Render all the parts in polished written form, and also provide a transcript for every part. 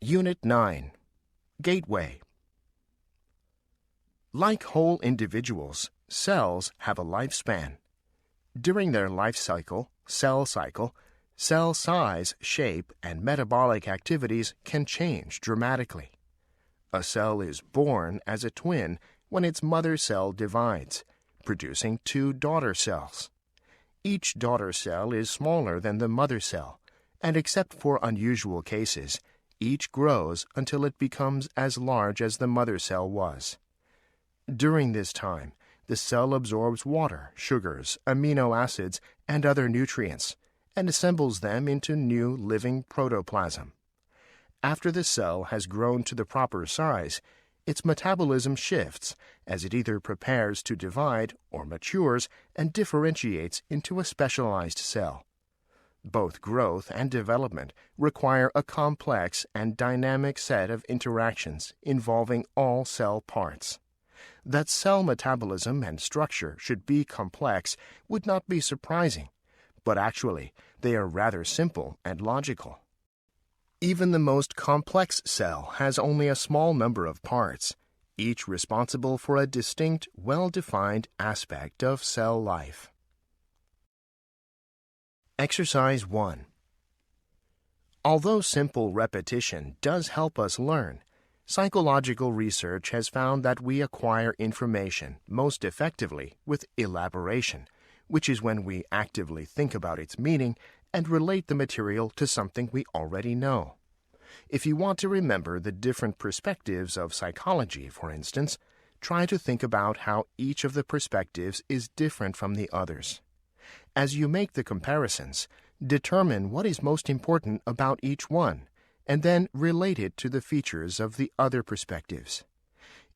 Unit 9. Gateway. Like whole individuals, cells have a lifespan. During their life cycle, cell size, shape, and metabolic activities can change dramatically. A cell is born as a twin when its mother cell divides, producing two daughter cells. Each daughter cell is smaller than the mother cell, and except for unusual cases, each grows until it becomes as large as the mother cell was. During this time, the cell absorbs water, sugars, amino acids, and other nutrients, and assembles them into new living protoplasm. After the cell has grown to the proper size, its metabolism shifts as it either prepares to divide or matures and differentiates into a specialized cell. Both growth and development require a complex and dynamic set of interactions involving all cell parts. That cell metabolism and structure should be complex would not be surprising, but actually they are rather simple and logical. Even the most complex cell has only a small number of parts, each responsible for a distinct, well-defined aspect of cell life. Exercise 1. Although simple repetition does help us learn, psychological research has found that we acquire information most effectively with elaboration, which is when we actively think about its meaning and relate the material to something we already know. If you want to remember the different perspectives of psychology, for instance, try to think about how each of the perspectives is different from the others. As you make the comparisons, determine what is most important about each one, and then relate it to the features of the other perspectives.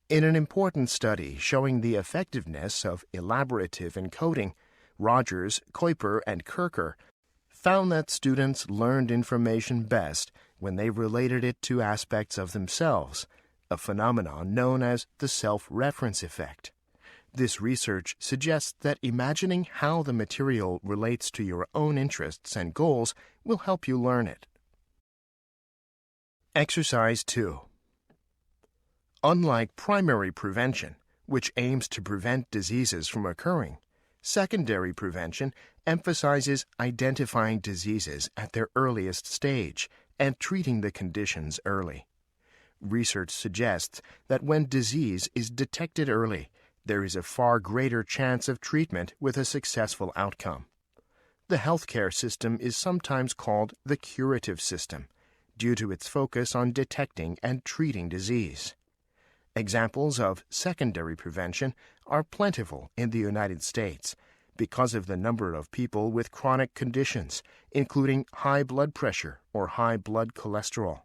In an important study showing the effectiveness of elaborative encoding, Rogers, Kuiper, and Kirker found that students learned information best when they related it to aspects of themselves, a phenomenon known as the self-reference effect. This research suggests that imagining how the material relates to your own interests and goals will help you learn it. Exercise 2. Unlike primary prevention, which aims to prevent diseases from occurring, secondary prevention emphasizes identifying diseases at their earliest stage and treating the conditions early. Research suggests that when disease is detected early, there is a far greater chance of treatment with a successful outcome. The healthcare system is sometimes called the curative system, due to its focus on detecting and treating disease. Examples of secondary prevention are plentiful in the United States because of the number of people with chronic conditions, including high blood pressure or high blood cholesterol.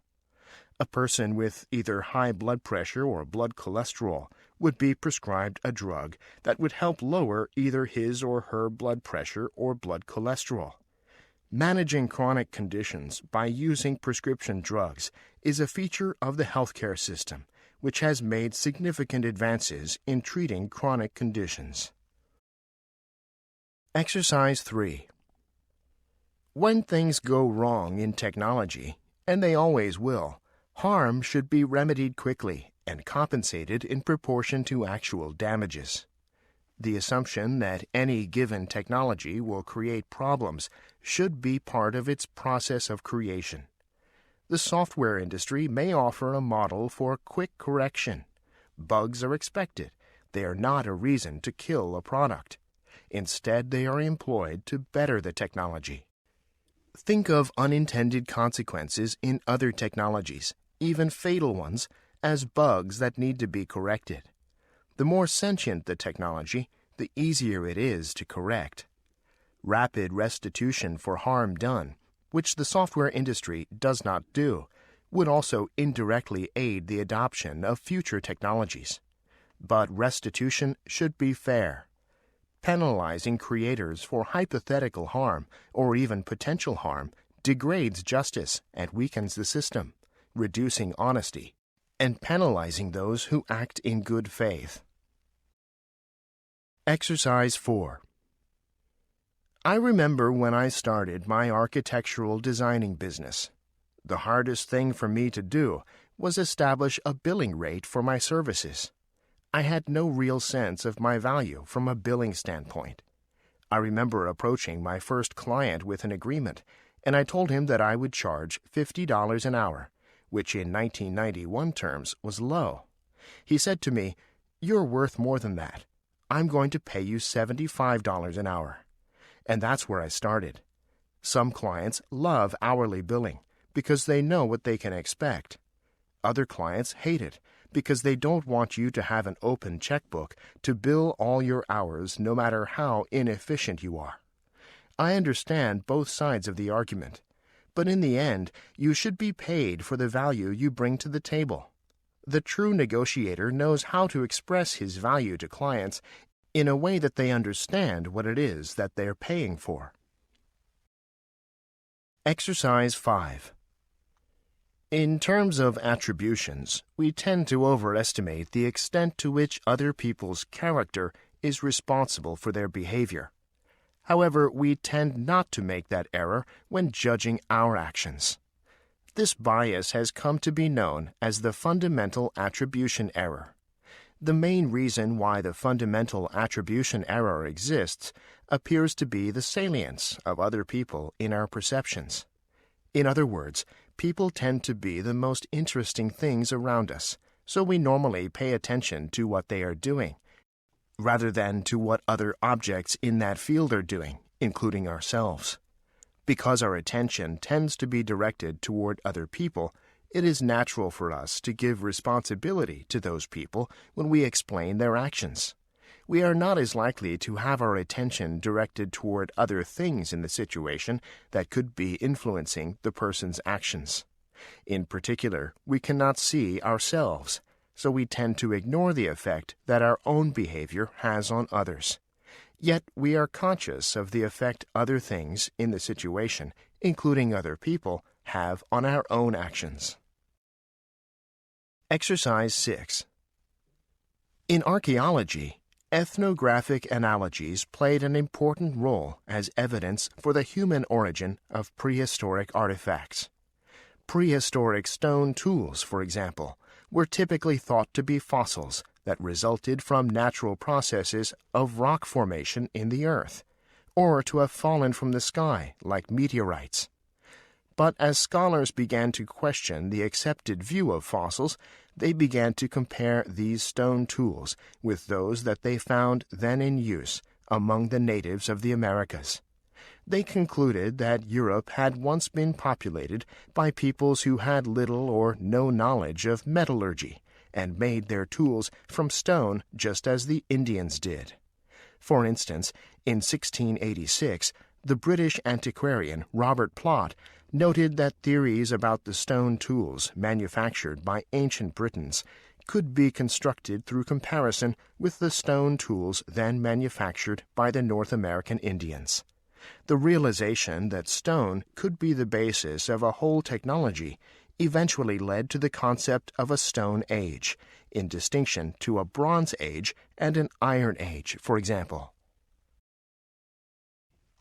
A person with either high blood pressure or blood cholesterol would be prescribed a drug that would help lower either his or her blood pressure or blood cholesterol. Managing chronic conditions by using prescription drugs is a feature of the healthcare system, which has made significant advances in treating chronic conditions. Exercise 3. When things go wrong in technology, and they always will, harm should be remedied quickly and compensated in proportion to actual damages. The assumption that any given technology will create problems should be part of its process of creation. The software industry may offer a model for quick correction. Bugs are expected. They are not a reason to kill a product. Instead, they are employed to better the technology. Think of unintended consequences in other technologies, even fatal ones, as bugs that need to be corrected. The more sentient the technology, the easier it is to correct. Rapid restitution for harm done, which the software industry does not do, would also indirectly aid the adoption of future technologies. But restitution should be fair. Penalizing creators for hypothetical harm or even potential harm degrades justice and weakens the system, reducing honesty, and penalizing those who act in good faith. Exercise 4. I remember when I started my architectural designing business. the hardest thing for me to do was establish a billing rate for my services. I had no real sense of my value from a billing standpoint. I remember approaching my first client with an agreement, and I told him that I would charge $50 an hour, which in 1991 terms was low. He said to me, "You're worth more than that. I'm going to pay you $75 an hour." And that's where I started. Some clients love hourly billing because they know what they can expect. Other clients hate it because they don't want you to have an open checkbook to bill all your hours no matter how inefficient you are. I understand both sides of the argument, but in the end, you should be paid for the value you bring to the table. The true negotiator knows how to express his value to clients in a way that they understand what it is that they're paying for. Exercise 5. In terms of attributions, we tend to overestimate the extent to which other people's character is responsible for their behavior. However, we tend not to make that error when judging our actions. This bias has come to be known as the fundamental attribution error. The main reason why the fundamental attribution error exists appears to be the salience of other people in our perceptions. In other words, people tend to be the most interesting things around us, so we normally pay attention to what they are doing, rather than to what other objects in that field are doing, including ourselves. Because our attention tends to be directed toward other people, it is natural for us to give responsibility to those people when we explain their actions. We are not as likely to have our attention directed toward other things in the situation that could be influencing the person's actions. In particular, we cannot see ourselves, so we tend to ignore the effect that our own behavior has on others. Yet we are conscious of the effect other things in the situation, including other people, have on our own actions. Exercise 6. In archaeology, ethnographic analogies played an important role as evidence for the human origin of prehistoric artifacts. Prehistoric stone tools, for example, were typically thought to be fossils that resulted from natural processes of rock formation in the earth, or to have fallen from the sky like meteorites. But as scholars began to question the accepted view of fossils, they began to compare these stone tools with those that they found then in use among the natives of the Americas. They concluded that Europe had once been populated by peoples who had little or no knowledge of metallurgy and made their tools from stone just as the Indians did. For instance, in 1686, the British antiquarian Robert Plot noted that theories about the stone tools manufactured by ancient Britons could be constructed through comparison with the stone tools then manufactured by the North American Indians. The realization that stone could be the basis of a whole technology eventually led to the concept of a Stone Age, in distinction to a Bronze Age and an Iron Age, for example.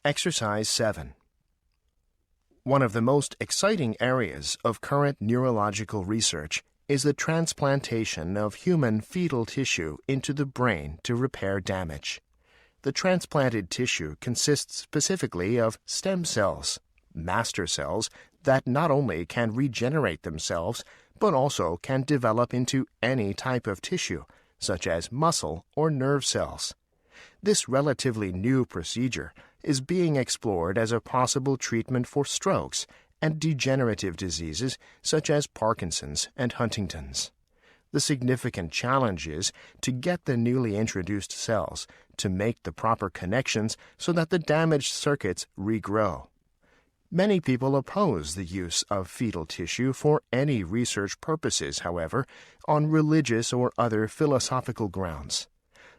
Exercise 7. One of the most exciting areas of current neurological research is the transplantation of human fetal tissue into the brain to repair damage. The transplanted tissue consists specifically of stem cells, master cells that not only can regenerate themselves, but also can develop into any type of tissue, such as muscle or nerve cells. This relatively new procedure is being explored as a possible treatment for strokes and degenerative diseases such as Parkinson's and Huntington's. The significant challenge is to get the newly introduced cells to make the proper connections so that the damaged circuits regrow. Many people oppose the use of fetal tissue for any research purposes, however, on religious or other philosophical grounds.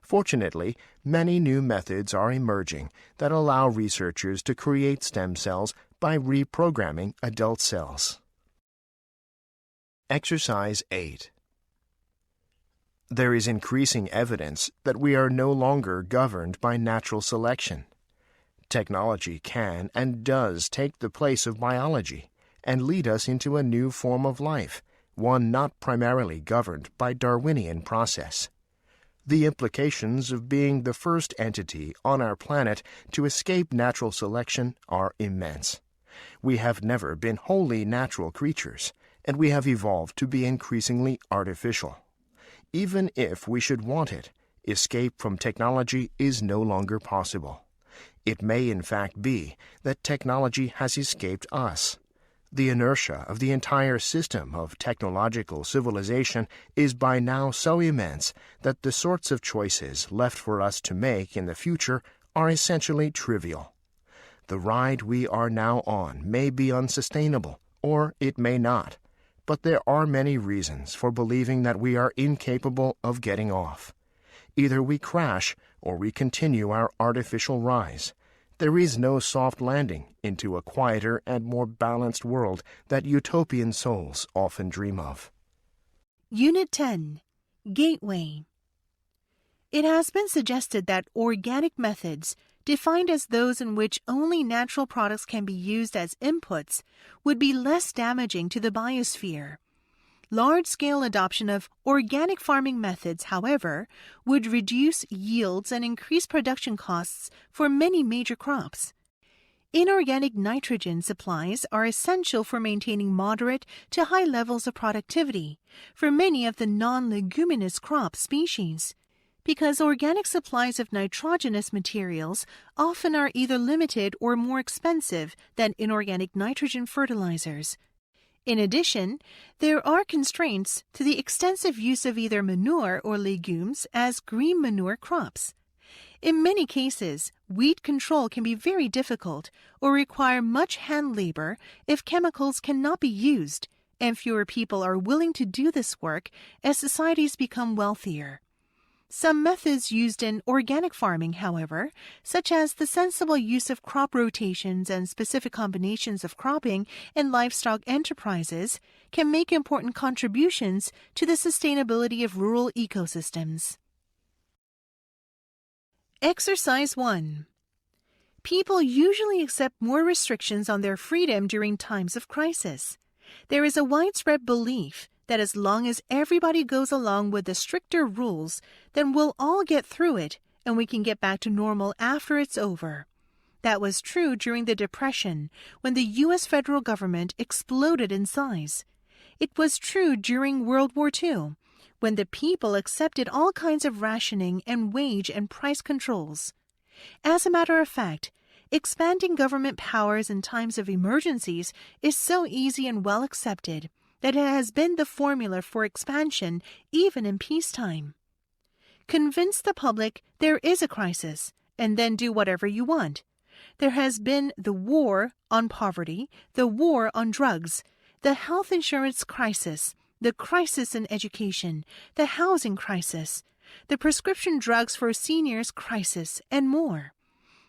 Fortunately, many new methods are emerging that allow researchers to create stem cells by reprogramming adult cells. Exercise 8. There is increasing evidence that we are no longer governed by natural selection. Technology can and does take the place of biology, and lead us into a new form of life, one not primarily governed by Darwinian process. The implications of being the first entity on our planet to escape natural selection are immense. We have never been wholly natural creatures, and we have evolved to be increasingly artificial. Even if we should want it, escape from technology is no longer possible. It may in fact be that technology has escaped us. The inertia of the entire system of technological civilization is by now so immense that the sorts of choices left for us to make in the future are essentially trivial. The ride we are now on may be unsustainable, or it may not, but there are many reasons for believing that we are incapable of getting off. Either we crash or we continue our artificial rise. There is no soft landing into a quieter and more balanced world that utopian souls often dream of. Unit 10. Gateway. It has been suggested that organic methods, defined as those in which only natural products can be used as inputs, would be less damaging to the biosphere. Large-scale adoption of organic farming methods, however, would reduce yields and increase production costs for many major crops. Inorganic nitrogen supplies are essential for maintaining moderate to high levels of productivity for many of the non-leguminous crop species, because organic supplies of nitrogenous materials often are either limited or more expensive than inorganic nitrogen fertilizers. In addition, there are constraints to the extensive use of either manure or legumes as green manure crops. In many cases, weed control can be very difficult or require much hand labor if chemicals cannot be used, and fewer people are willing to do this work as societies become wealthier. Some methods used in organic farming, however, such as the sensible use of crop rotations and specific combinations of cropping in livestock enterprises, can make important contributions to the sustainability of rural ecosystems. Exercise 1. People usually accept more restrictions on their freedom during times of crisis. There is a widespread belief that as long as everybody goes along with the stricter rules, then we'll all get through it and we can get back to normal after it's over. That was true during the Depression, when the U.S. federal government exploded in size. It was true during World War II, when the people accepted all kinds of rationing and wage and price controls. As a matter of fact, expanding government powers in times of emergencies is so easy and well accepted that it has been the formula for expansion even in peacetime. Convince the public there is a crisis, and then do whatever you want. There has been the war on poverty, the war on drugs, the health insurance crisis, the crisis in education, the housing crisis, the prescription drugs for seniors crisis, and more.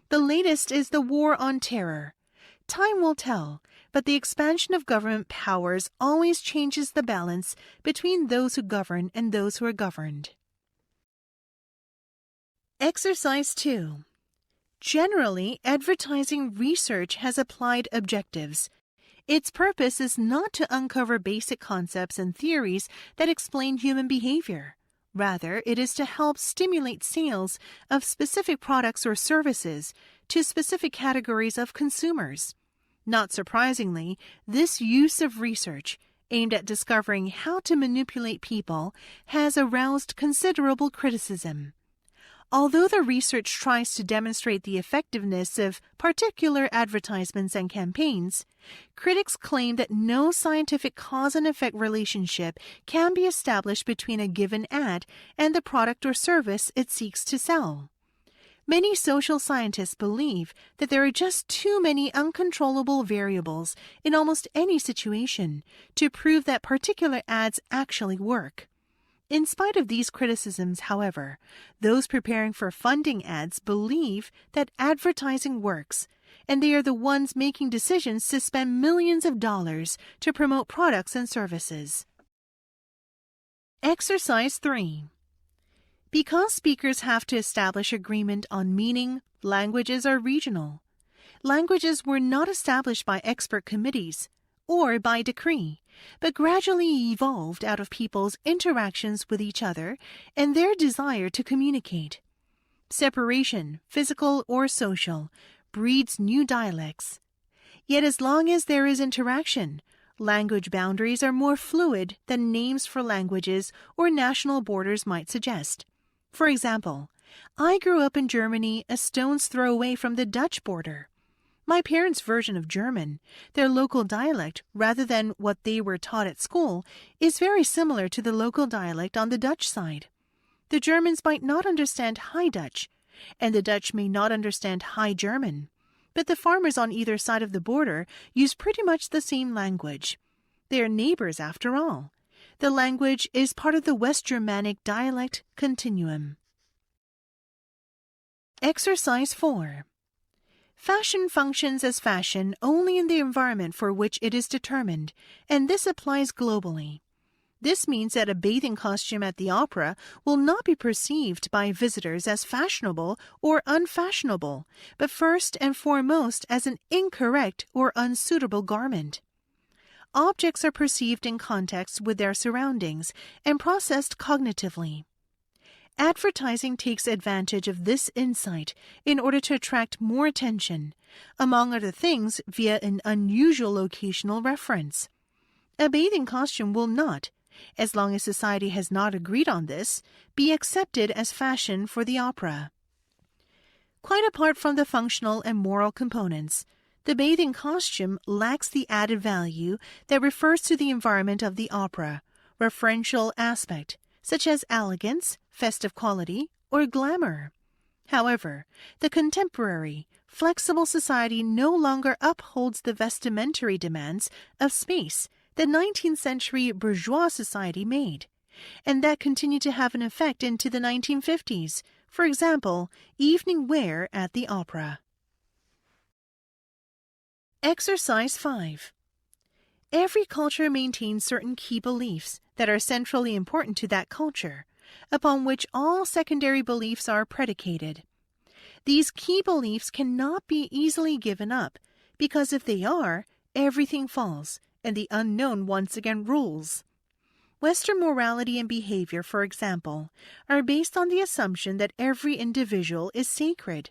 The latest is the war on terror. Time will tell, but the expansion of government powers always changes the balance between those who govern and those who are governed. Exercise 2. Generally, advertising research has applied objectives. Its purpose is not to uncover basic concepts and theories that explain human behavior. Rather, it is to help stimulate sales of specific products or services to specific categories of consumers. Not surprisingly, this use of research, aimed at discovering how to manipulate people, has aroused considerable criticism. Although the research tries to demonstrate the effectiveness of particular advertisements and campaigns, critics claim that no scientific cause and effect relationship can be established between a given ad and the product or service it seeks to sell. Many social scientists believe that there are just too many uncontrollable variables in almost any situation to prove that particular ads actually work. In spite of these criticisms, however, those preparing for funding ads believe that advertising works, and they are the ones making decisions to spend millions of dollars to promote products and services. Exercise 3. Because speakers have to establish agreement on meaning, languages are regional. Languages were not established by expert committees. or by decree, but gradually evolved out of people's interactions with each other and their desire to communicate. Separation, physical or social, breeds new dialects. Yet as long as there is interaction, language boundaries are more fluid than names for languages or national borders might suggest. For example, I grew up in Germany a stone's throw away from the Dutch border. My parents' version of German, their local dialect rather than what they were taught at school, is very similar to the local dialect on the Dutch side. The Germans might not understand High Dutch, and the Dutch may not understand High German, but the farmers on either side of the border use pretty much the same language. They are neighbors after all. The language is part of the West Germanic dialect continuum. Exercise 4. Fashion functions as fashion only in the environment for which it is determined, and this applies globally. This means that a bathing costume at the opera will not be perceived by visitors as fashionable or unfashionable, but first and foremost as an incorrect or unsuitable garment. Objects are perceived in context with their surroundings and processed cognitively. Advertising takes advantage of this insight in order to attract more attention, among other things via an unusual locational reference. A bathing costume will not, as long as society has not agreed on this, be accepted as fashion for the opera. Quite apart from the functional and moral components, the bathing costume lacks the added value that refers to the environment of the opera, referential aspect, such as elegance, festive quality, or glamour. However, the contemporary, flexible society no longer upholds the vestimentary demands of space that 19th century bourgeois society made, and that continued to have an effect into the 1950s, for example, evening wear at the opera. Exercise 5. Every culture maintains certain key beliefs that are centrally important to that culture, upon which all secondary beliefs are predicated. These key beliefs cannot be easily given up, because if they are, everything falls, and the unknown once again rules. Western morality and behavior, for example, are based on the assumption that every individual is sacred.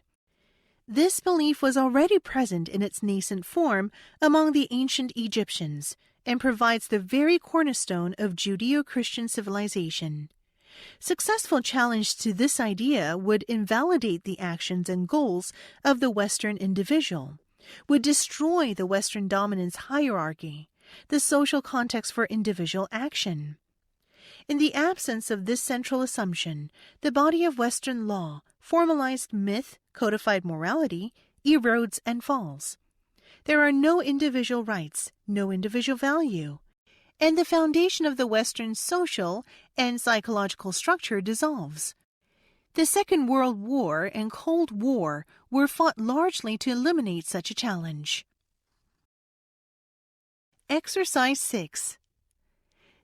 This belief was already present in its nascent form among the ancient Egyptians and provides the very cornerstone of Judeo-Christian civilization. Successful challenge to this idea would invalidate the actions and goals of the Western individual, would destroy the Western dominance hierarchy, the social context for individual action. In the absence of this central assumption, the body of Western law, formalized myth, codified morality, erodes and falls. There are no individual rights, no individual value, and the foundation of the Western social and psychological structure dissolves. The Second World War and Cold War were fought largely to eliminate such a challenge. Exercise 6.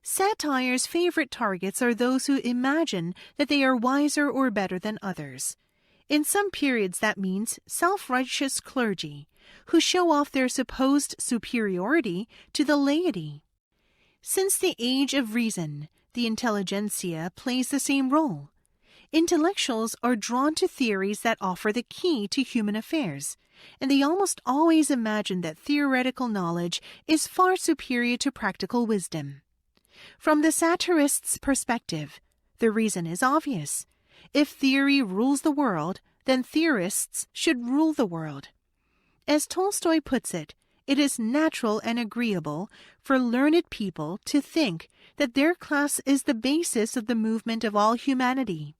Satire's favorite targets are those who imagine that they are wiser or better than others. In some periods that means self-righteous clergy, who show off their supposed superiority to the laity. Since the age of reason, the intelligentsia plays the same role. Intellectuals are drawn to theories that offer the key to human affairs, and they almost always imagine that theoretical knowledge is far superior to practical wisdom. From the satirist's perspective, the reason is obvious. If theory rules the world, then theorists should rule the world. As Tolstoy puts it, it is natural and agreeable for learned people to think that their class is the basis of the movement of all humanity.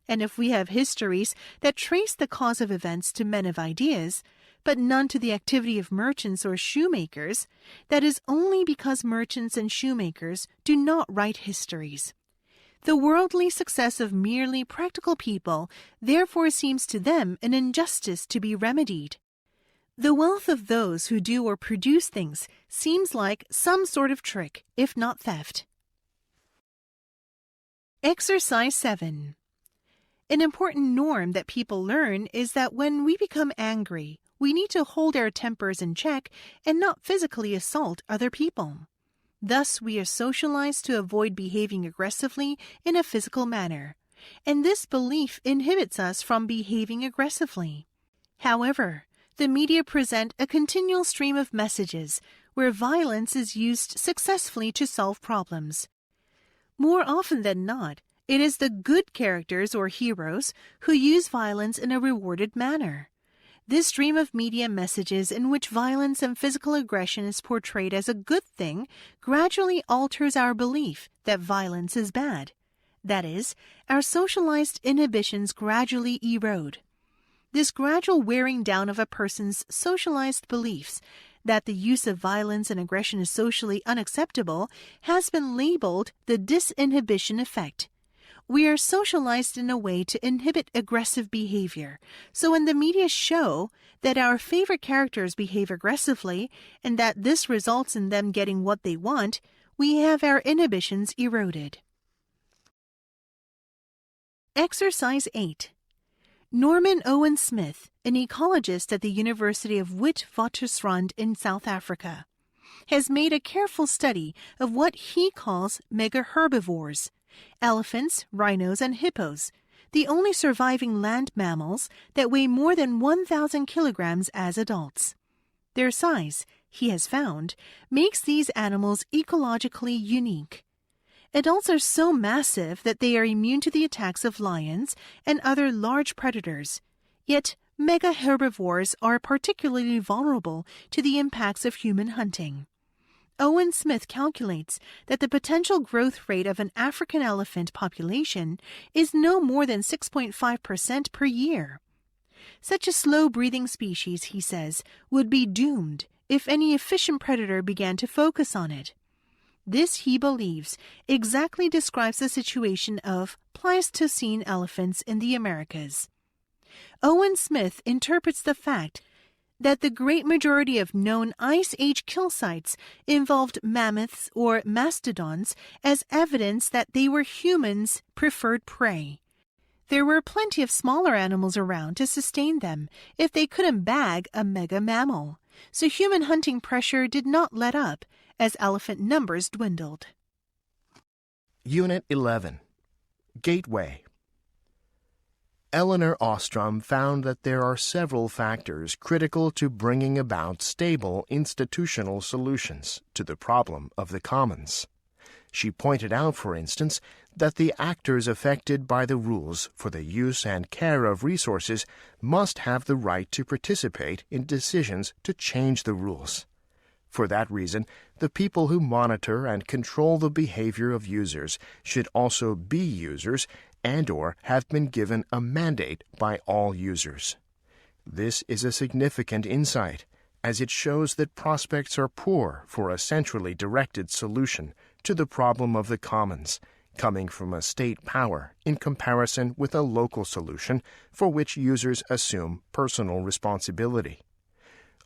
And if we have histories that trace the cause of events to men of ideas, but none to the activity of merchants or shoemakers, that is only because merchants and shoemakers do not write histories. The worldly success of merely practical people therefore seems to them an injustice to be remedied. The wealth of those who do or produce things seems like some sort of trick, if not theft. Exercise 7. An important norm that people learn is that when we become angry, we need to hold our tempers in check and not physically assault other people. Thus, we are socialized to avoid behaving aggressively in a physical manner, and this belief inhibits us from behaving aggressively. However, the media present a continual stream of messages where violence is used successfully to solve problems. More often than not, it is the good characters or heroes who use violence in a rewarded manner. This stream of media messages in which violence and physical aggression is portrayed as a good thing gradually alters our belief that violence is bad. That is, our socialized inhibitions gradually erode. This gradual wearing down of a person's socialized beliefs that the use of violence and aggression is socially unacceptable has been labeled the disinhibition effect. We are socialized in a way to inhibit aggressive behavior, so when the media show that our favorite characters behave aggressively and that this results in them getting what they want, we have our inhibitions eroded. Exercise 8. Norman Owen Smith, an ecologist at the University of Witwatersrand in South Africa, has made a careful study of what he calls megaherbivores, elephants, rhinos, and hippos, the only surviving land mammals that weigh more than 1,000 kilograms as adults. Their size, he has found, makes these animals ecologically unique. Adults are so massive that they are immune to the attacks of lions and other large predators, yet megaherbivores are particularly vulnerable to the impacts of human hunting. Owen Smith calculates that the potential growth rate of an African elephant population is no more than 6.5% per year. Such a slow-breathing species, he says, would be doomed if any efficient predator began to focus on it. This, he believes, exactly describes the situation of Pleistocene elephants in the Americas. Owen Smith interprets the fact that the great majority of known Ice Age kill sites involved mammoths or mastodons as evidence that they were humans' preferred prey. There were plenty of smaller animals around to sustain them if they couldn't bag a mega mammal, so human hunting pressure did not let up as elephant numbers dwindled. Unit 11. Gateway. Eleanor Ostrom found that there are several factors critical to bringing about stable institutional solutions to the problem of the commons. She pointed out, for instance, that the actors affected by the rules for the use and care of resources must have the right to participate in decisions to change the rules. For that reason, the people who monitor and control the behavior of users should also be users and/or have been given a mandate by all users. This is a significant insight, as it shows that prospects are poor for a centrally directed solution to the problem of the commons, coming from a state power in comparison with a local solution for which users assume personal responsibility.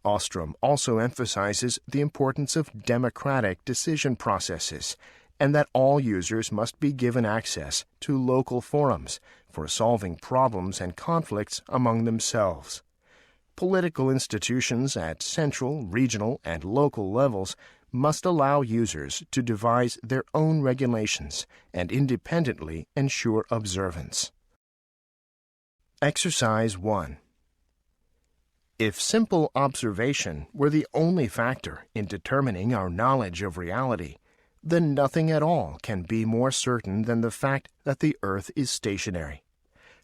Ostrom also emphasizes the importance of democratic decision processes and that all users must be given access to local forums for solving problems and conflicts among themselves. Political institutions at central, regional, and local levels must allow users to devise their own regulations and independently ensure observance. Exercise 1. If simple observation were the only factor in determining our knowledge of reality, then nothing at all can be more certain than the fact that the Earth is stationary.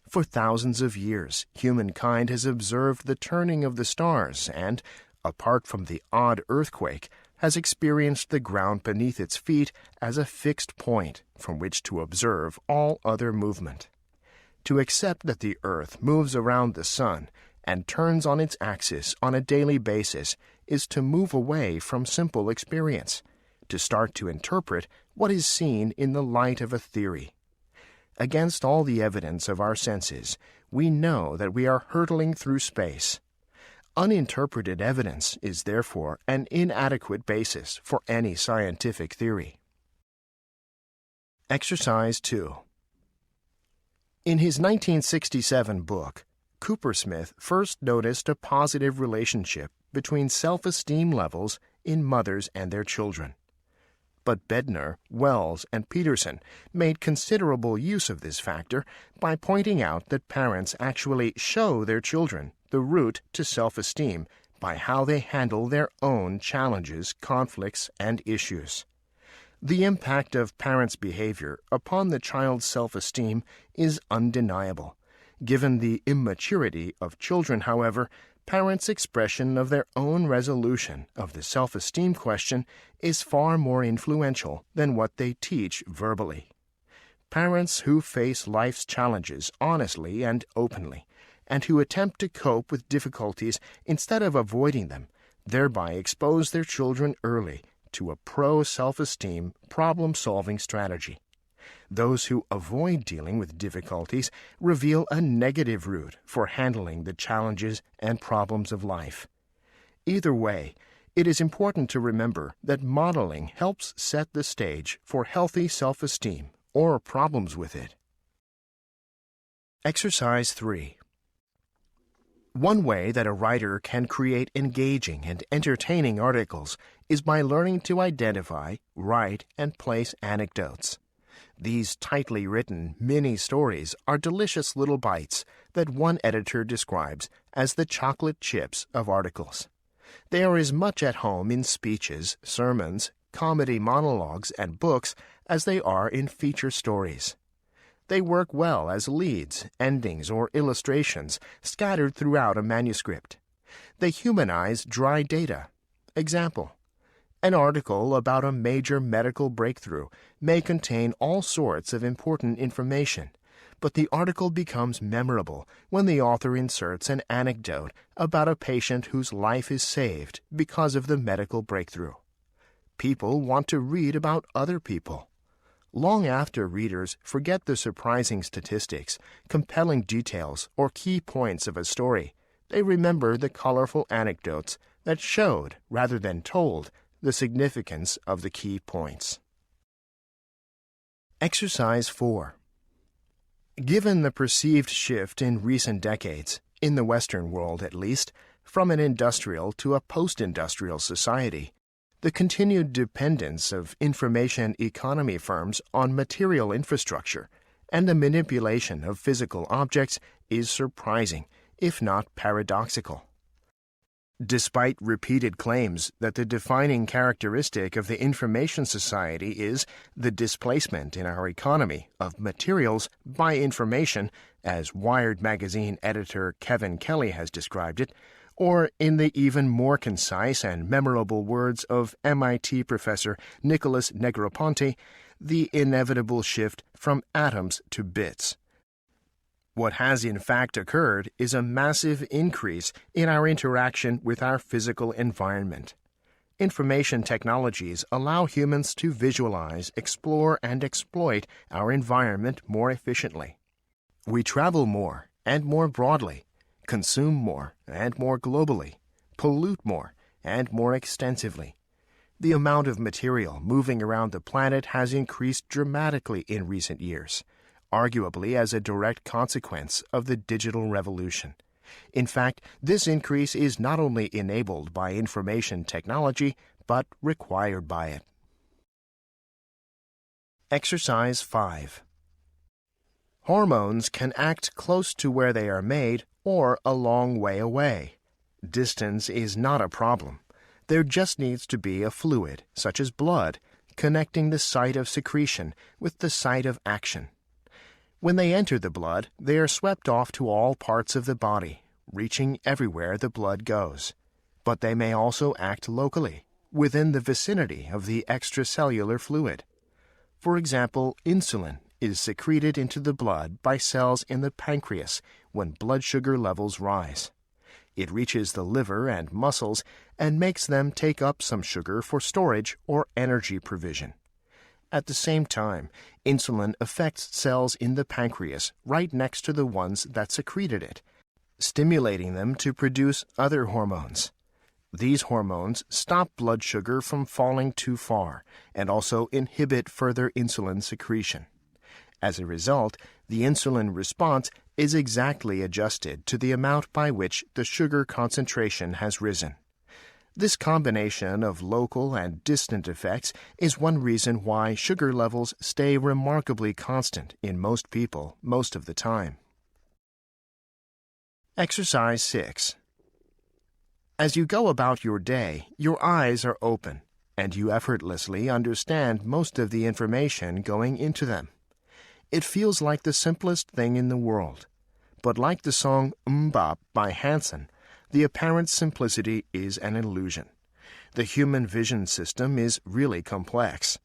For thousands of years, humankind has observed the turning of the stars and, apart from the odd earthquake, has experienced the ground beneath its feet as a fixed point from which to observe all other movement. To accept that the Earth moves around the sun and turns on its axis on a daily basis is to move away from simple experience, to start to interpret what is seen in the light of a theory. Against all the evidence of our senses, we know that we are hurtling through space. Uninterpreted evidence is therefore an inadequate basis for any scientific theory. Exercise 2. In his 1967 book, Coopersmith first noticed a positive relationship between self-esteem levels in mothers and their children. But Bednar, Wells, and Peterson made considerable use of this factor by pointing out that parents actually show their children the route to self-esteem by how they handle their own challenges, conflicts, and issues. The impact of parents' behavior upon the child's self-esteem is undeniable. Given the immaturity of children, however, parents' expression of their own resolution of the self-esteem question is far more influential than what they teach verbally. Parents who face life's challenges honestly and openly, and who attempt to cope with difficulties instead of avoiding them, thereby expose their children early to a pro-self-esteem problem-solving strategy. Those who avoid dealing with difficulties reveal a negative route for handling the challenges and problems of life. Either way, it is important to remember that modeling helps set the stage for healthy self-esteem or problems with it. Exercise 3. One way that a writer can create engaging and entertaining articles is by learning to identify, write, and place anecdotes. These tightly written mini-stories are delicious little bites that one editor describes as the chocolate chips of articles. They are as much at home in speeches, sermons, comedy monologues, and books as they are in feature stories. They work well as leads, endings, or illustrations scattered throughout a manuscript. They humanize dry data. Example: an article about a major medical breakthrough may contain all sorts of important information, but the article becomes memorable when the author inserts an anecdote about a patient whose life is saved because of the medical breakthrough. People want to read about other people. Long after readers forget the surprising statistics, compelling details, or key points of a story, they remember the colorful anecdotes that showed, rather than told, the significance of the key points. Exercise 4. Given the perceived shift in recent decades, in the Western world at least, from an industrial to a post-industrial society, the continued dependence of information economy firms on material infrastructure and the manipulation of physical objects is surprising, if not paradoxical. Despite repeated claims that the defining characteristic of the information society is the displacement in our economy of materials by information, as Wired magazine editor Kevin Kelly has described it, or in the even more concise and memorable words of MIT professor Nicholas Negroponte, the inevitable shift from atoms to bits. What has in fact occurred is a massive increase in our interaction with our physical environment. Information technologies allow humans to visualize, explore, and exploit our environment more efficiently. We travel more and more broadly, consume more and more globally, pollute more and more extensively. The amount of material moving around the planet has increased dramatically in recent years, arguably as a direct consequence of the digital revolution. In fact, this increase is not only enabled by information technology, but required by it. Exercise 5. Hormones can act close to where they are made or a long way away. Distance is not a problem. There just needs to be a fluid, such as blood, connecting the site of secretion with the site of action. When they enter the blood, they are swept off to all parts of the body, reaching everywhere the blood goes. But they may also act locally, within the vicinity of the extracellular fluid. For example, insulin is secreted into the blood by cells in the pancreas when blood sugar levels rise. It reaches the liver and muscles and makes them take up some sugar for storage or energy provision. At the same time, insulin affects cells in the pancreas right next to the ones that secreted it, stimulating them to produce other hormones. These hormones stop blood sugar from falling too far and also inhibit further insulin secretion. As a result, The insulin response is exactly adjusted to the amount by which the sugar concentration has risen. This combination of local and distant effects is one reason why sugar levels stay remarkably constant in most people most of the time. Exercise 6. As you go about your day, your eyes are open, and you effortlessly understand most of the information going into them. It feels like the simplest thing in the world. But like the song Mbop by Hanson, the apparent simplicity is an illusion. The human vision system is really complex.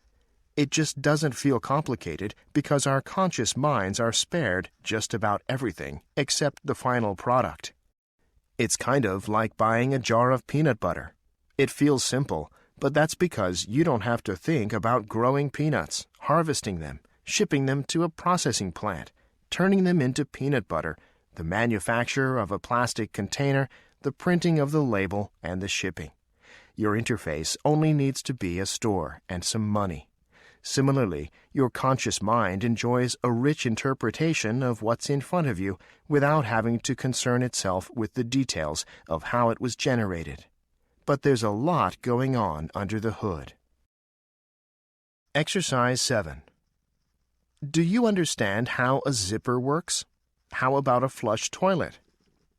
It just doesn't feel complicated because our conscious minds are spared just about everything except the final product. It's kind of like buying a jar of peanut butter. It feels simple, but that's because you don't have to think about growing peanuts, harvesting them, shipping them to a processing plant, turning them into peanut butter, the manufacture of a plastic container, the printing of the label, and the shipping. Your interface only needs to be a store and some money. Similarly, your conscious mind enjoys a rich interpretation of what's in front of you without having to concern itself with the details of how it was generated. But there's a lot going on under the hood. Exercise 7. Do you understand how a zipper works? How about a flush toilet?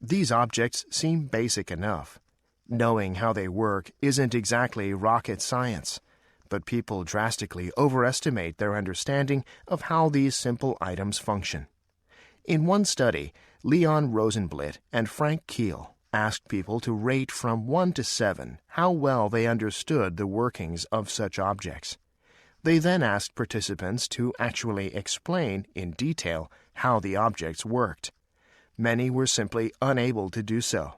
These objects seem basic enough. Knowing how they work isn't exactly rocket science, but people drastically overestimate their understanding of how these simple items function. In one study, Leon Rosenblit and Frank Keel asked people to rate from 1 to 7 how well they understood the workings of such objects. They then asked participants to actually explain in detail how the objects worked. Many were simply unable to do so.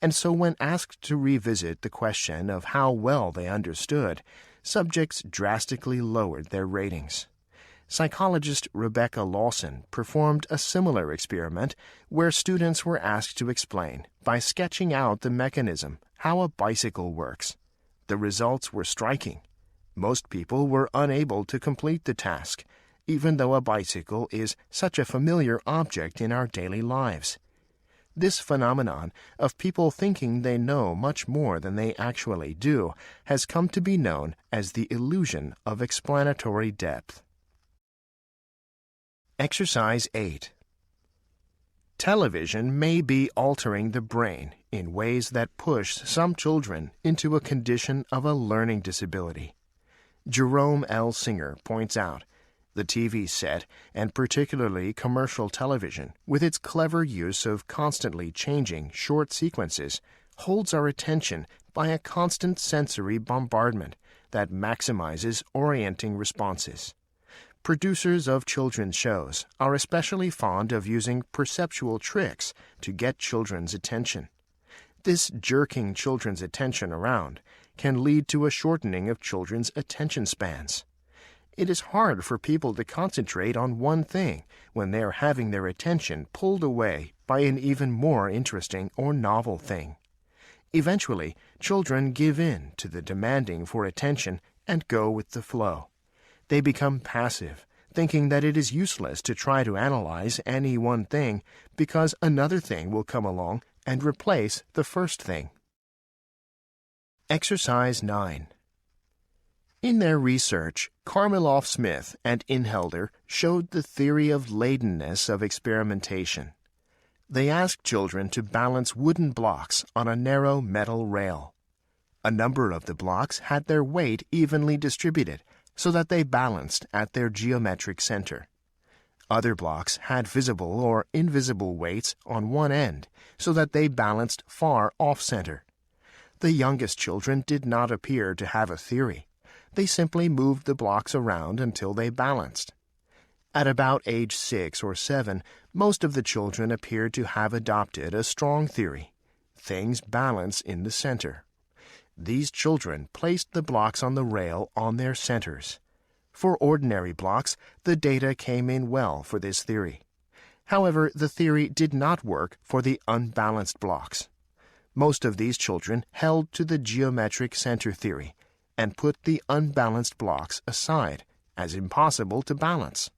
And so when asked to revisit the question of how well they understood, subjects drastically lowered their ratings. Psychologist Rebecca Lawson performed a similar experiment where students were asked to explain, by sketching out the mechanism, how a bicycle works. The results were striking. Most people were unable to complete the task, even though a bicycle is such a familiar object in our daily lives. This phenomenon of people thinking they know much more than they actually do has come to be known as the illusion of explanatory depth. Exercise 8. Television may be altering the brain in ways that push some children into a condition of a learning disability. Jerome L. Singer points out, the TV set, and particularly commercial television, with its clever use of constantly changing short sequences, holds our attention by a constant sensory bombardment that maximizes orienting responses. Producers of children's shows are especially fond of using perceptual tricks to get children's attention. This jerking children's attention around can lead to a shortening of children's attention spans. It is hard for people to concentrate on one thing when they are having their attention pulled away by an even more interesting or novel thing. Eventually, children give in to the demanding for attention and go with the flow. They become passive, thinking that it is useless to try to analyze any one thing because another thing will come along and replace the first thing. Exercise 9. In their research, Karmiloff-Smith and Inhelder showed the theory of ladenness of experimentation. They asked children to balance wooden blocks on a narrow metal rail. A number of the blocks had their weight evenly distributed so that they balanced at their geometric center. Other blocks had visible or invisible weights on one end so that they balanced far off-center. The youngest children did not appear to have a theory. They simply moved the blocks around until they balanced. At about age 6 or 7, most of the children appeared to have adopted a strong theory. Things balance in the center. These children placed the blocks on the rail on their centers. For ordinary blocks, the data came in well for this theory. However, the theory did not work for the unbalanced blocks. Most of these children held to the geometric center theory and put the unbalanced blocks aside as impossible to balance.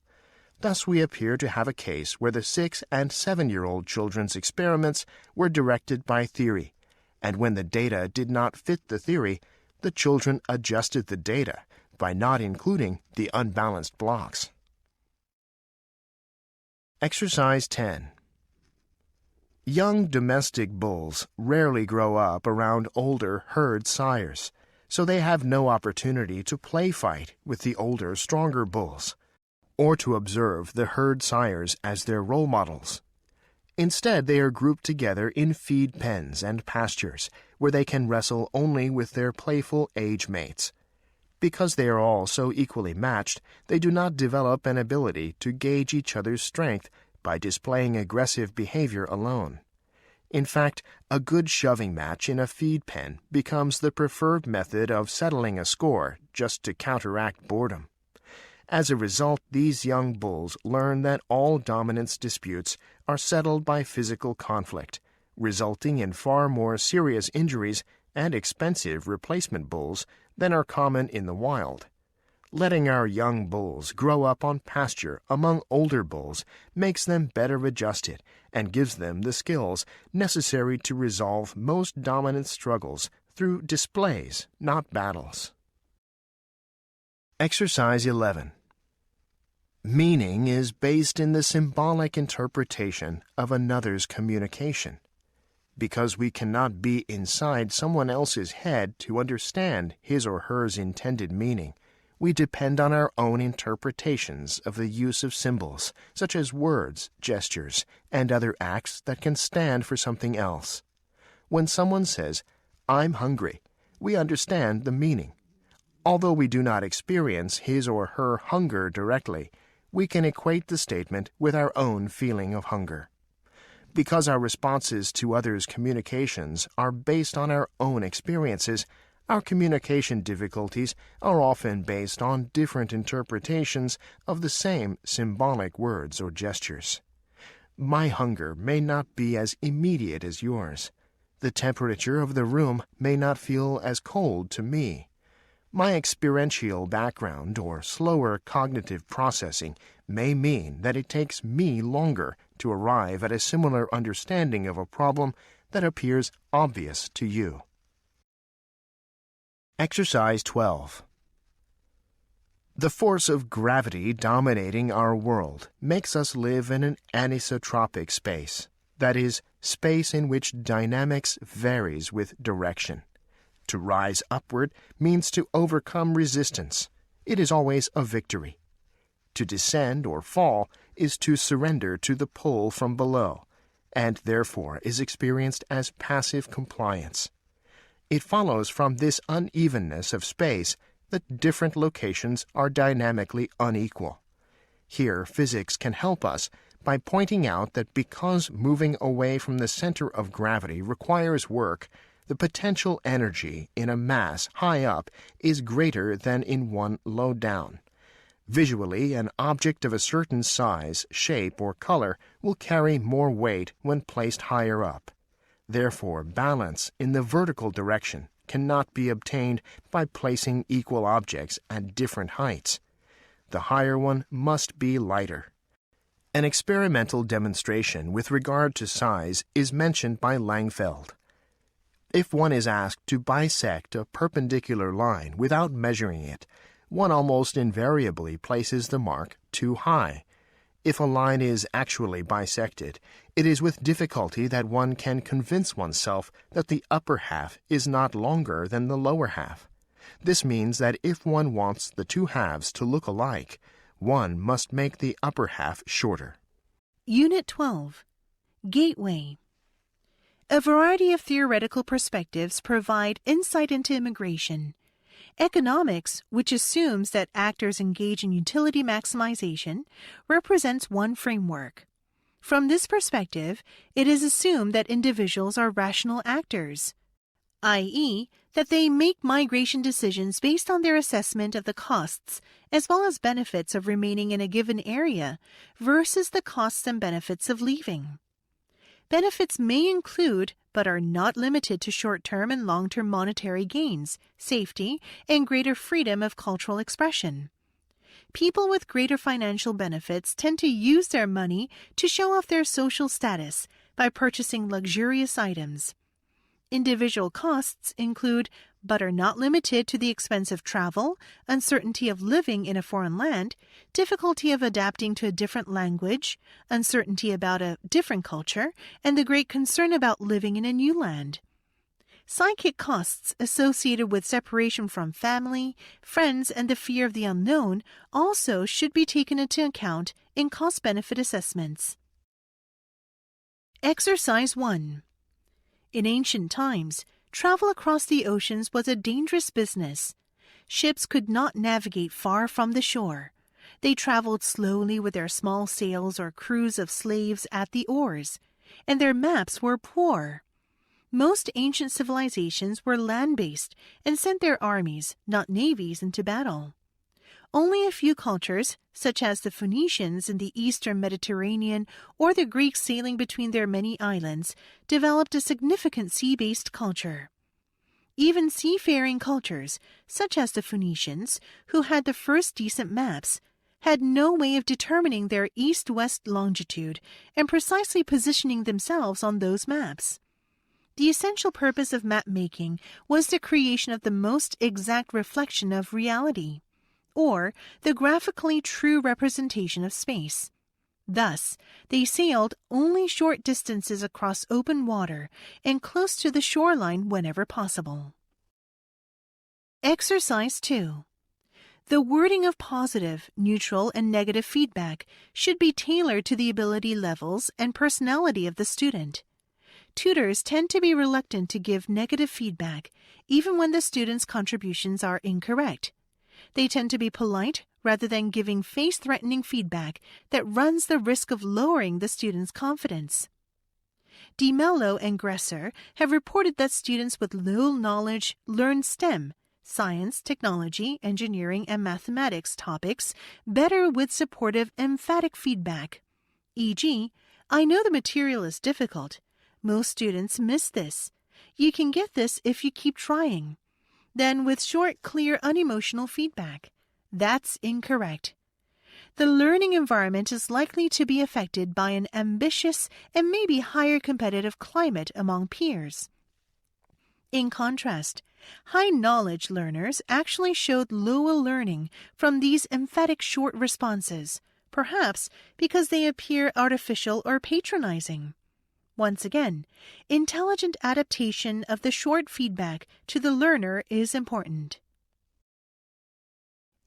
Thus we appear to have a case where the 6 and 7-year-old children's experiments were directed by theory, and when the data did not fit the theory, the children adjusted the data by not including the unbalanced blocks. Exercise 10. Young domestic bulls rarely grow up around older herd sires, so they have no opportunity to play fight with the older, stronger bulls, or to observe the herd sires as their role models. Instead, they are grouped together in feed pens and pastures, where they can wrestle only with their playful age mates. Because they are all so equally matched, they do not develop an ability to gauge each other's strength by displaying aggressive behavior alone. In fact, a good shoving match in a feed pen becomes the preferred method of settling a score just to counteract boredom. As a result, these young bulls learn that all dominance disputes are settled by physical conflict, resulting in far more serious injuries and expensive replacement bulls than are common in the wild. Letting our young bulls grow up on pasture among older bulls makes them better adjusted and gives them the skills necessary to resolve most dominance struggles through displays, not battles. Exercise 11. Meaning is based in the symbolic interpretation of another's communication. Because we cannot be inside someone else's head to understand his or hers intended meaning, we depend on our own interpretations of the use of symbols, such as words, gestures, and other acts that can stand for something else. When someone says, "I'm hungry," we understand the meaning. Although we do not experience his or her hunger directly, we can equate the statement with our own feeling of hunger. Because our responses to others' communications are based on our own experiences, our communication difficulties are often based on different interpretations of the same symbolic words or gestures. My hunger may not be as immediate as yours. The temperature of the room may not feel as cold to me. My experiential background or slower cognitive processing may mean that it takes me longer to arrive at a similar understanding of a problem that appears obvious to you. Exercise 12. The force of gravity dominating our world makes us live in an anisotropic space, that is, space in which dynamics varies with direction. To rise upward means to overcome resistance. It is always a victory. To descend or fall is to surrender to the pull from below, and therefore is experienced as passive compliance. It follows from this unevenness of space that different locations are dynamically unequal. Here, physics can help us by pointing out that because moving away from the center of gravity requires work, the potential energy in a mass high up is greater than in one low down. Visually, an object of a certain size, shape, or color will carry more weight when placed higher up. Therefore, balance in the vertical direction cannot be obtained by placing equal objects at different heights. The higher one must be lighter. An experimental demonstration with regard to size is mentioned by Langfeld. If one is asked to bisect a perpendicular line without measuring it, one almost invariably places the mark too high. If a line is actually bisected, it is with difficulty that one can convince oneself that the upper half is not longer than the lower half. This means that if one wants the two halves to look alike, one must make the upper half shorter. Unit 12. Gateway. A variety of theoretical perspectives provide insight into immigration. Economics, which assumes that actors engage in utility maximization, represents one framework. From this perspective, it is assumed that individuals are rational actors, i.e., that they make migration decisions based on their assessment of the costs as well as benefits of remaining in a given area versus the costs and benefits of leaving. Benefits may include, but are not limited to short-term and long-term monetary gains, safety, and greater freedom of cultural expression. People with greater financial benefits tend to use their money to show off their social status by purchasing luxurious items. Individual costs include, but are not limited to, the expense of travel, uncertainty of living in a foreign land, difficulty of adapting to a different language, uncertainty about a different culture, and the great concern about living in a new land. Psychic costs associated with separation from family, friends, and the fear of the unknown also should be taken into account in cost-benefit assessments. Exercise 1. In ancient times, travel across the oceans was a dangerous business. Ships could not navigate far from the shore. They traveled slowly with their small sails or crews of slaves at the oars, and their maps were poor. Most ancient civilizations were land-based and sent their armies, not navies, into battle. Only a few cultures, such as the Phoenicians in the eastern Mediterranean or the Greeks sailing between their many islands, developed a significant sea-based culture. Even seafaring cultures, such as the Phoenicians, who had the first decent maps, had no way of determining their east-west longitude and precisely positioning themselves on those maps. The essential purpose of map-making was the creation of the most exact reflection of reality, or the graphically true representation of space. Thus, they sailed only short distances across open water and close to the shoreline whenever possible. Exercise 2. The wording of positive, neutral, and negative feedback should be tailored to the ability levels and personality of the student. Tutors tend to be reluctant to give negative feedback, even when the student's contributions are incorrect. They tend to be polite rather than giving face-threatening feedback that runs the risk of lowering the student's confidence. DiMello and Gresser have reported that students with low knowledge learn STEM, science, technology, engineering, and mathematics topics better with supportive, emphatic feedback. E.g., "I know the material is difficult. Most students miss this. You can get this if you keep trying." Then with short, clear, unemotional feedback. That's incorrect. The learning environment is likely to be affected by an ambitious and maybe higher competitive climate among peers. In contrast, high-knowledge learners actually showed lower learning from these emphatic short responses, perhaps because they appear artificial or patronizing. Once again, intelligent adaptation of the short feedback to the learner is important.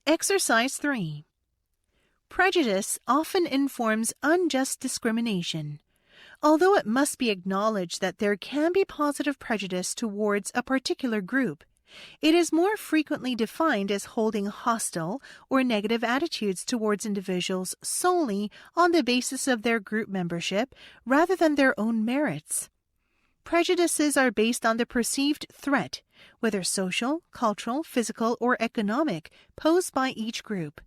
Exercise 3. Prejudice often informs unjust discrimination. Although it must be acknowledged that there can be positive prejudice towards a particular group, it is more frequently defined as holding hostile or negative attitudes towards individuals solely on the basis of their group membership rather than their own merits. Prejudices are based on the perceived threat, whether social, cultural, physical, or economic, posed by each group.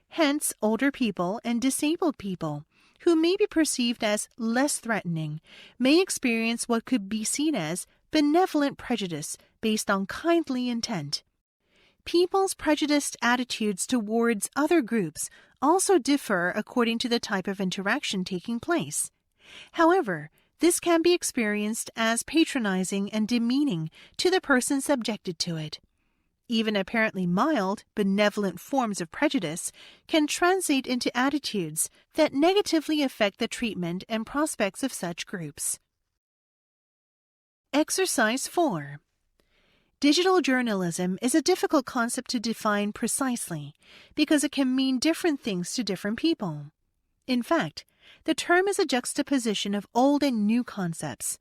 Hence, older people and disabled people, who may be perceived as less threatening, may experience what could be seen as benevolent prejudice based on kindly intent. People's prejudiced attitudes towards other groups also differ according to the type of interaction taking place. However, this can be experienced as patronizing and demeaning to the person subjected to it. Even apparently mild, benevolent forms of prejudice can translate into attitudes that negatively affect the treatment and prospects of such groups. Exercise 4. Digital journalism is a difficult concept to define precisely because it can mean different things to different people. In fact, the term is a juxtaposition of old and new concepts.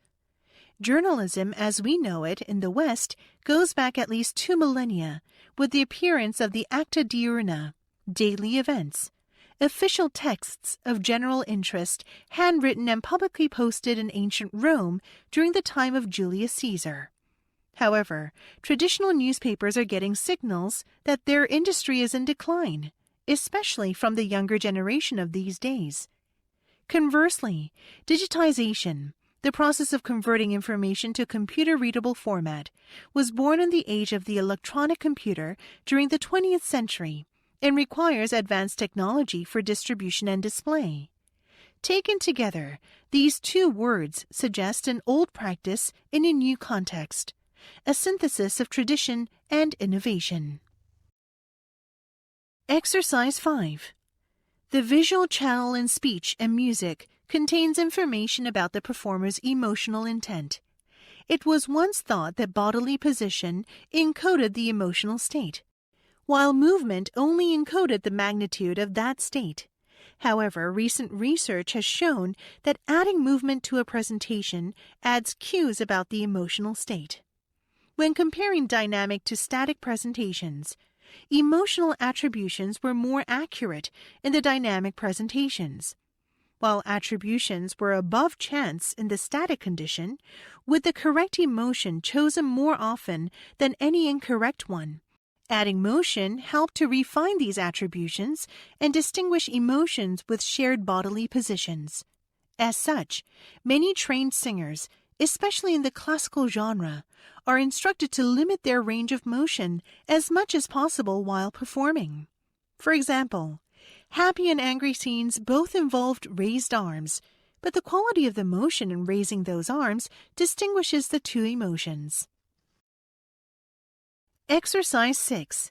Journalism, as we know it in the West, goes back at least 2 millennia with the appearance of the acta diurna, daily events, official texts of general interest handwritten and publicly posted in ancient Rome during the time of Julius Caesar. However, traditional newspapers are getting signals that their industry is in decline, especially from the younger generation of these days. Conversely, digitization, the process of converting information to computer-readable format, was born in the age of the electronic computer during the 20th century and requires advanced technology for distribution and display. Taken together, these two words suggest an old practice in a new context, a synthesis of tradition and innovation. Exercise 5. The visual channel in speech and music contains information about the performer's emotional intent. It was once thought that bodily position encoded the emotional state, while movement only encoded the magnitude of that state. However, recent research has shown that adding movement to a presentation adds cues about the emotional state. When comparing dynamic to static presentations, emotional attributions were more accurate in the dynamic presentations, while attributions were above chance in the static condition, with the correct emotion chosen more often than any incorrect one. Adding motion helped to refine these attributions and distinguish emotions with shared bodily positions. As such, many trained singers, especially in the classical genre, are instructed to limit their range of motion as much as possible while performing. For example, happy and angry scenes both involved raised arms, but the quality of the motion in raising those arms distinguishes the two emotions. Exercise 6.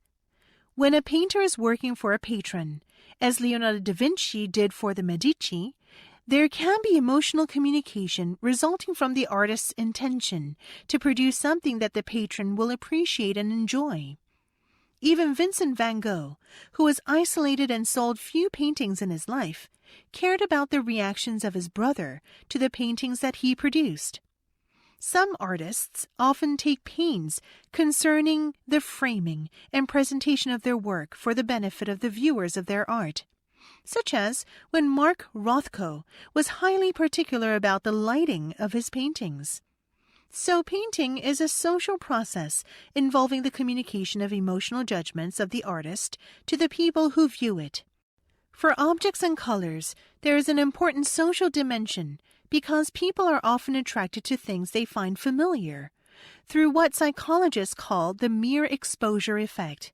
When a painter is working for a patron, as Leonardo da Vinci did for the Medici, there can be emotional communication resulting from the artist's intention to produce something that the patron will appreciate and enjoy. Even Vincent van Gogh, who was isolated and sold few paintings in his life, cared about the reactions of his brother to the paintings that he produced. Some artists often take pains concerning the framing and presentation of their work for the benefit of the viewers of their art, such as when Mark Rothko was highly particular about the lighting of his paintings. So painting is a social process involving the communication of emotional judgments of the artist to the people who view it. For objects and colors, there is an important social dimension because people are often attracted to things they find familiar, through what psychologists call the mere exposure effect.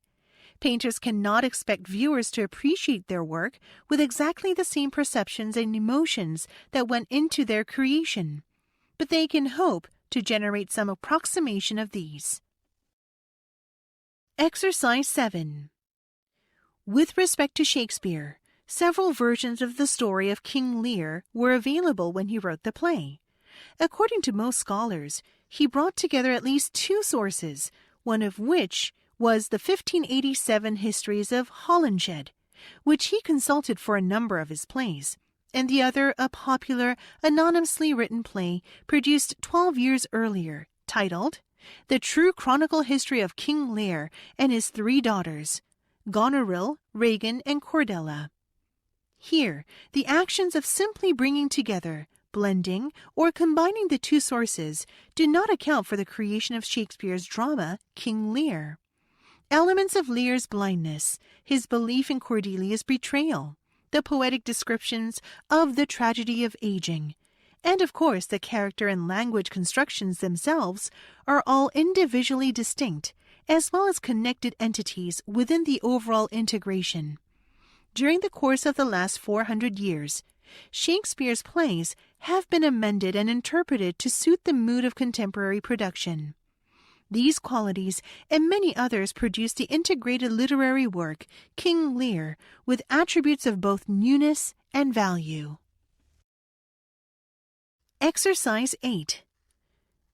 Painters cannot expect viewers to appreciate their work with exactly the same perceptions and emotions that went into their creation, but they can hope to generate some approximation of these. Exercise 7. With respect to Shakespeare, several versions of the story of King Lear were available when he wrote the play. According to most scholars, he brought together at least two sources, one of which was the 1587 histories of Holinshed, which he consulted for a number of his plays, and the other a popular, anonymously written play produced 12 years earlier, titled The True Chronicle History of King Lear and His Three Daughters, Goneril, Regan, and Cordelia. Here, the actions of simply bringing together, blending, or combining the two sources do not account for the creation of Shakespeare's drama, King Lear. Elements of Lear's blindness, his belief in Cordelia's betrayal, the poetic descriptions of the tragedy of aging, and of course the character and language constructions themselves are all individually distinct, as well as connected entities within the overall integration. During the course of the last 400 years, Shakespeare's plays have been amended and interpreted to suit the mood of contemporary production. These qualities and many others produce the integrated literary work King Lear with attributes of both newness and value. Exercise 8.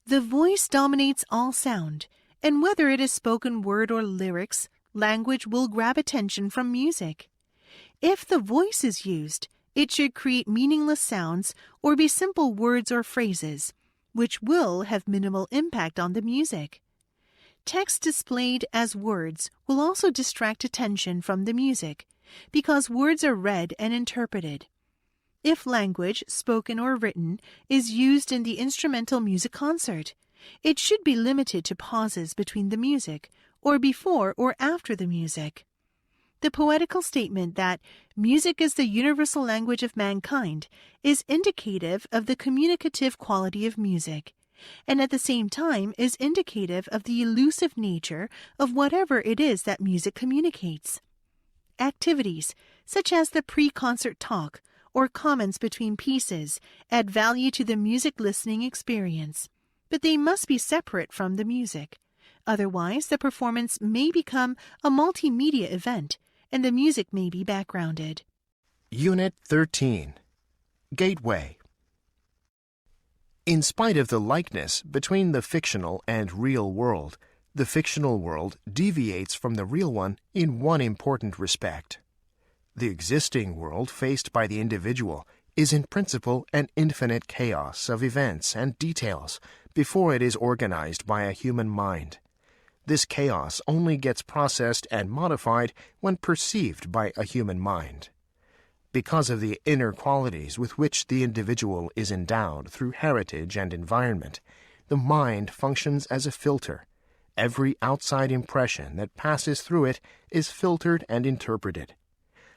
The voice dominates all sound, and whether it is spoken word or lyrics, language will grab attention from music. If the voice is used, it should create meaningless sounds or be simple words or phrases, which will have minimal impact on the music. Text displayed as words will also distract attention from the music, because words are read and interpreted. If language, spoken or written, is used in the instrumental music concert, it should be limited to pauses between the music, or before or after the music. The poetical statement that music is the universal language of mankind is indicative of the communicative quality of music, and at the same time is indicative of the elusive nature of whatever it is that music communicates. activities, such as the pre-concert talk or comments between pieces, add value to the music listening experience, but they must be separate from the music. Otherwise, the performance may become a multimedia event, and the music may be backgrounded. Unit 13. Gateway. In spite of the likeness between the fictional and real world, the fictional world deviates from the real one in one important respect. The existing world faced by the individual is in principle an infinite chaos of events and details before it is organized by a human mind. This chaos only gets processed and modified when perceived by a human mind. Because of the inner qualities with which the individual is endowed through heritage and environment, the mind functions as a filter. Every outside impression that passes through it is filtered and interpreted.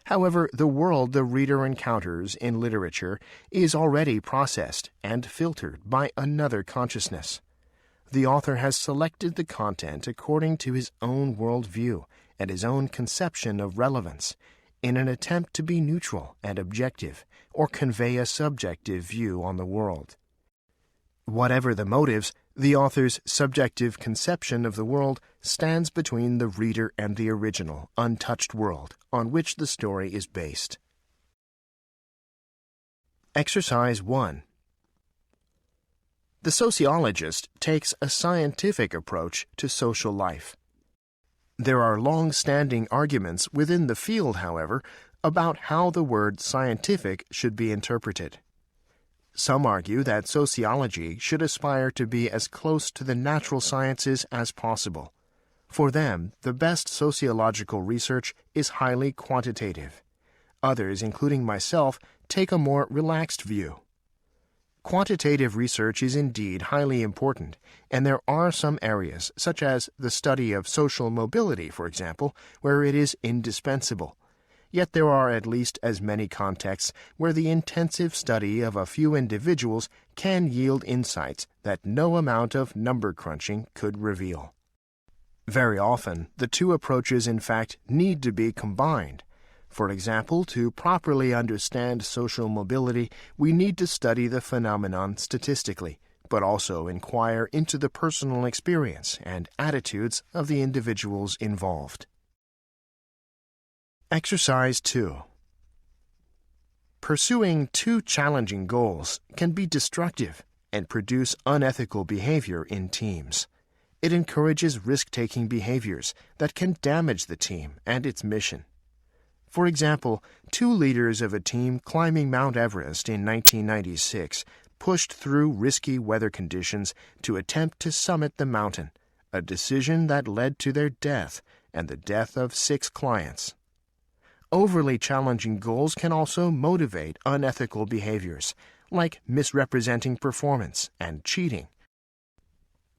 However, the world the reader encounters in literature is already processed and filtered by another consciousness. The author has selected the content according to his own worldview and his own conception of relevance, in an attempt to be neutral and objective or convey a subjective view on the world. Whatever the motives, the author's subjective conception of the world stands between the reader and the original, untouched world on which the story is based. Exercise 1. The sociologist takes a scientific approach to social life. There are long-standing arguments within the field, however, about how the word scientific should be interpreted. Some argue that sociology should aspire to be as close to the natural sciences as possible. For them, the best sociological research is highly quantitative. Others, including myself, take a more relaxed view. Quantitative research is indeed highly important, and there are some areas, such as the study of social mobility, for example, where it is indispensable. Yet there are at least as many contexts where the intensive study of a few individuals can yield insights that no amount of number crunching could reveal. Very often, the two approaches in fact need to be combined. For example, to properly understand social mobility, we need to study the phenomenon statistically, but also inquire into the personal experience and attitudes of the individuals involved. Exercise 2. Pursuing too challenging goals can be destructive and produce unethical behavior in teams. It encourages risk-taking behaviors that can damage the team and its mission. For example, two leaders of a team climbing Mount Everest in 1996 pushed through risky weather conditions to attempt to summit the mountain, a decision that led to their death and the death of 6 clients. Overly challenging goals can also motivate unethical behaviors, like misrepresenting performance and cheating.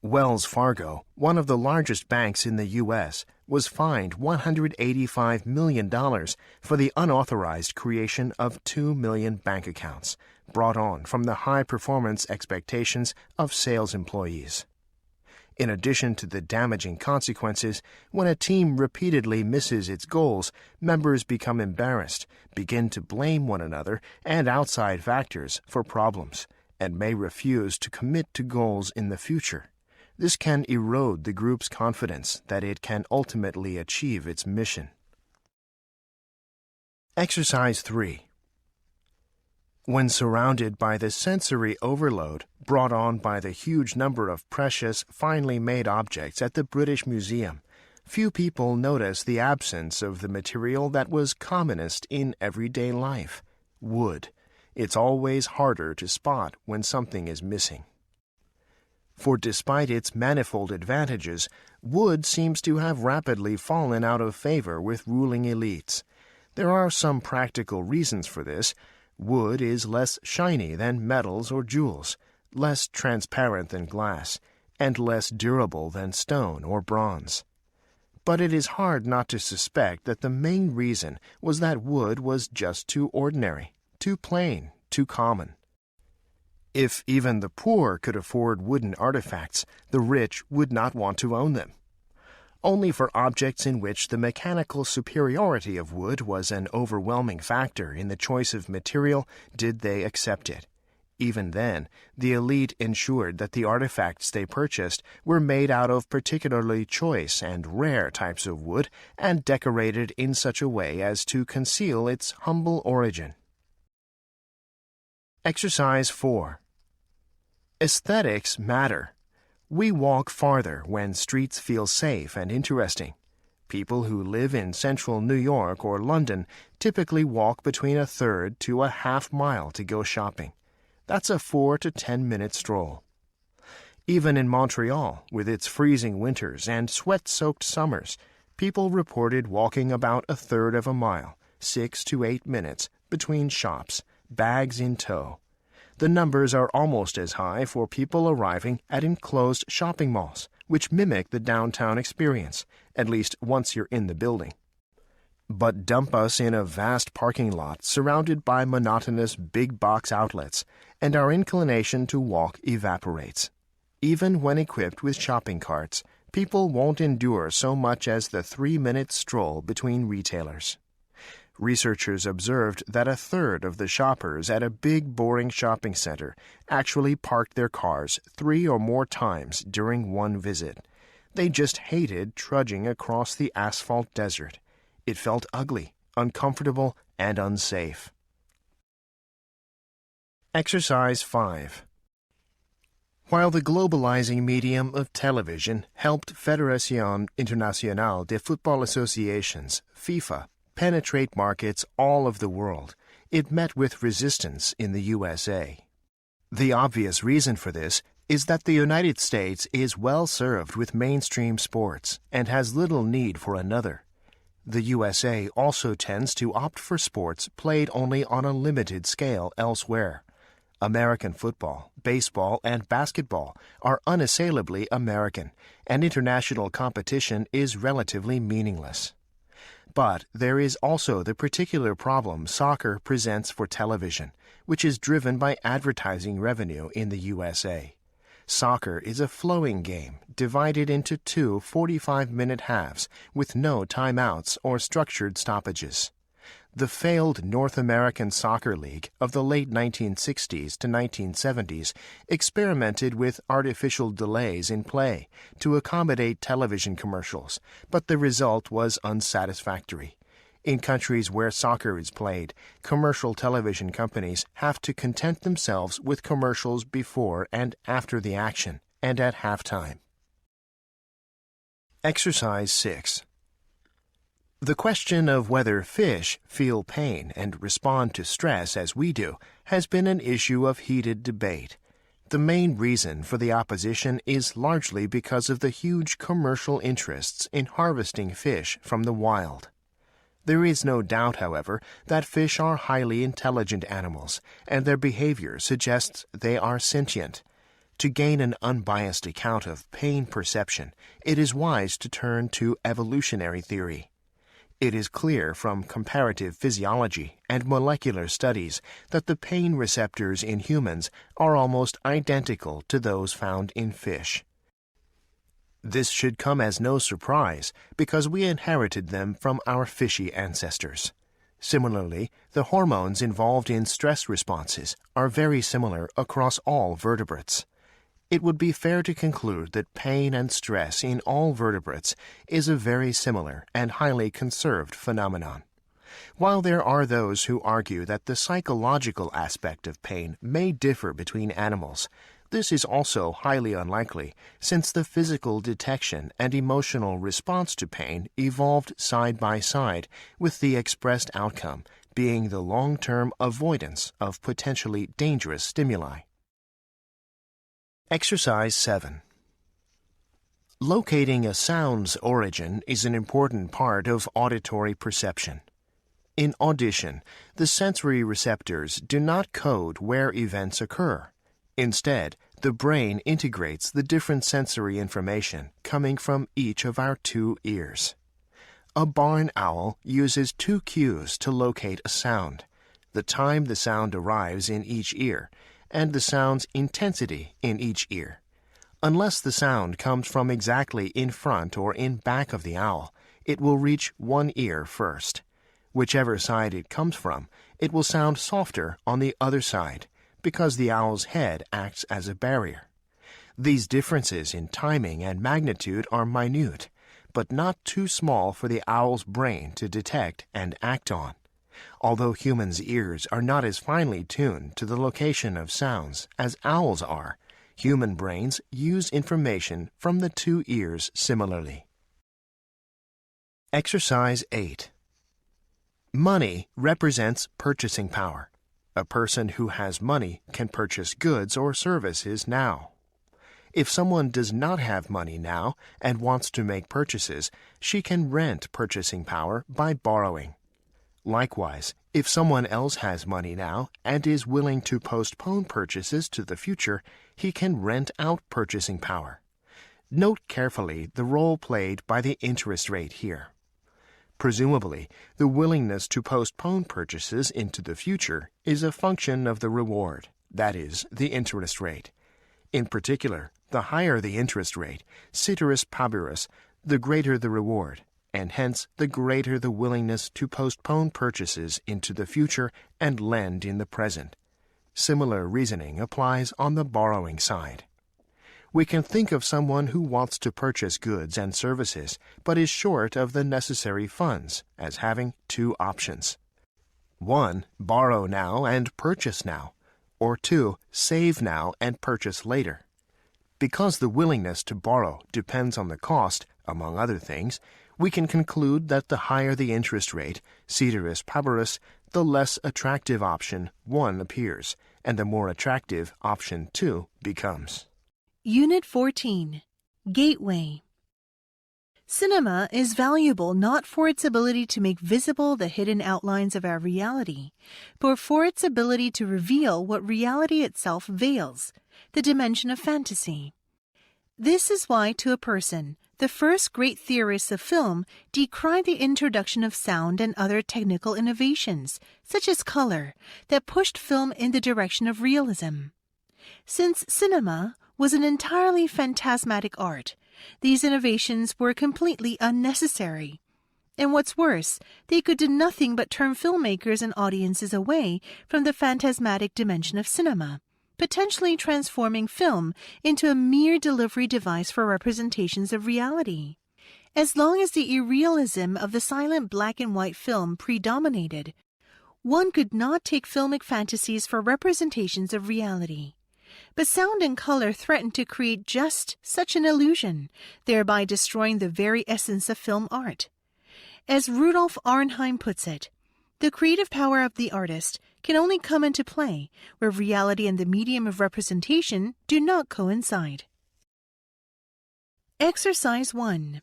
Wells Fargo, one of the largest banks in the U.S., was fined $185 million for the unauthorized creation of 2 million bank accounts, brought on from the high performance expectations of sales employees. In addition to the damaging consequences, when a team repeatedly misses its goals, members become embarrassed, begin to blame one another and outside factors for problems, and may refuse to commit to goals in the future. This can erode the group's confidence that it can ultimately achieve its mission. Exercise 3. When surrounded by the sensory overload brought on by the huge number of precious, finely made objects at the British Museum, few people notice the absence of the material that was commonest in everyday life, wood. It's always harder to spot when something is missing. For despite its manifold advantages, wood seems to have rapidly fallen out of favor with ruling elites. There are some practical reasons for this. Wood is less shiny than metals or jewels, less transparent than glass, and less durable than stone or bronze. But it is hard not to suspect that the main reason was that wood was just too ordinary, too plain, too common. If even the poor could afford wooden artifacts, the rich would not want to own them. Only for objects in which the mechanical superiority of wood was an overwhelming factor in the choice of material did they accept it. Even then, the elite ensured that the artifacts they purchased were made out of particularly choice and rare types of wood and decorated in such a way as to conceal its humble origin. Exercise 4. Aesthetics matter. We walk farther when streets feel safe and interesting. People who live in central New York or London typically walk between a third to a half mile to go shopping. That's a 4 to 10 minute stroll. Even in Montreal, with its freezing winters and sweat-soaked summers, people reported walking about a third of a mile, 6 to 8 minutes, between shops, bags in tow. The numbers are almost as high for people arriving at enclosed shopping malls, which mimic the downtown experience, at least once you're in the building. But dump us in a vast parking lot surrounded by monotonous big-box outlets, and our inclination to walk evaporates. Even when equipped with shopping carts, people won't endure so much as the 3-minute stroll between retailers. Researchers observed that a third of the shoppers at a big, boring shopping center actually parked their cars 3 or more times during one visit. They just hated trudging across the asphalt desert. It felt ugly, uncomfortable, and unsafe. Exercise 5. While the globalizing medium of television helped Fédération Internationale de Football Associations, FIFA, penetrate markets all of the world, it met with resistance in the USA. The obvious reason for this is that the United States is well served with mainstream sports and has little need for another. The USA also tends to opt for sports played only on a limited scale elsewhere. American football, baseball, and basketball are unassailably American, and international competition is relatively meaningless. But there is also the particular problem soccer presents for television, which is driven by advertising revenue in the USA. Soccer is a flowing game divided into 2 45-minute halves with no timeouts or structured stoppages. The failed North American Soccer League of the late 1960s to 1970s experimented with artificial delays in play to accommodate television commercials, but the result was unsatisfactory. In countries where soccer is played, commercial television companies have to content themselves with commercials before and after the action and at halftime. Exercise 6. The question of whether fish feel pain and respond to stress as we do has been an issue of heated debate. The main reason for the opposition is largely because of the huge commercial interests in harvesting fish from the wild. There is no doubt, however, that fish are highly intelligent animals, and their behavior suggests they are sentient. To gain an unbiased account of pain perception, it is wise to turn to evolutionary theory. It is clear from comparative physiology and molecular studies that the pain receptors in humans are almost identical to those found in fish. This should come as no surprise because we inherited them from our fishy ancestors. Similarly, the hormones involved in stress responses are very similar across all vertebrates. It would be fair to conclude that pain and stress in all vertebrates is a very similar and highly conserved phenomenon. While there are those who argue that the psychological aspect of pain may differ between animals, this is also highly unlikely since the physical detection and emotional response to pain evolved side by side, with the expressed outcome being the long-term avoidance of potentially dangerous stimuli. Exercise 7. Locating a sound's origin is an important part of auditory perception. In audition, the sensory receptors do not code where events occur. Instead, the brain integrates the different sensory information coming from each of our 2 ears. A barn owl uses 2 cues to locate a sound: the time the sound arrives in each ear, and the sound's intensity in each ear. Unless the sound comes from exactly in front or in back of the owl, it will reach one ear first. Whichever side it comes from, it will sound softer on the other side, because the owl's head acts as a barrier. These differences in timing and magnitude are minute, but not too small for the owl's brain to detect and act on. Although humans' ears are not as finely tuned to the location of sounds as owls are, human brains use information from the two ears similarly. Exercise 8. Money represents purchasing power. A person who has money can purchase goods or services now. If someone does not have money now and wants to make purchases, she can rent purchasing power by borrowing. Likewise, if someone else has money now and is willing to postpone purchases to the future, he can rent out purchasing power. Note carefully the role played by the interest rate here. Presumably, the willingness to postpone purchases into the future is a function of the reward, that is, the interest rate. In particular, the higher the interest rate, ceteris paribus, the greater the reward, and hence the greater the willingness to postpone purchases into the future and lend in the present. Similar reasoning applies on the borrowing side. We can think of someone who wants to purchase goods and services but is short of the necessary funds as having two options. 1. Borrow now and purchase now, or 2. Save now and purchase later. Because the willingness to borrow depends on the cost, among other things, we can conclude that the higher the interest rate, ceteris paribus, the less attractive option 1 appears, and the more attractive option 2 becomes. Unit 14. Gateway. Cinema is valuable not for its ability to make visible the hidden outlines of our reality, but for its ability to reveal what reality itself veils, the dimension of fantasy. This is why, to a person, the first great theorists of film decried the introduction of sound and other technical innovations, such as color, that pushed film in the direction of realism. Since cinema was an entirely phantasmatic art, these innovations were completely unnecessary. And what's worse, they could do nothing but turn filmmakers and audiences away from the phantasmatic dimension of cinema, potentially transforming film into a mere delivery device for representations of reality. As long as the irrealism of the silent black and white film predominated, one could not take filmic fantasies for representations of reality. But sound and color threatened to create just such an illusion, thereby destroying the very essence of film art. As Rudolf Arnheim puts it, the creative power of the artist can only come into play where reality and the medium of representation do not coincide. Exercise 1.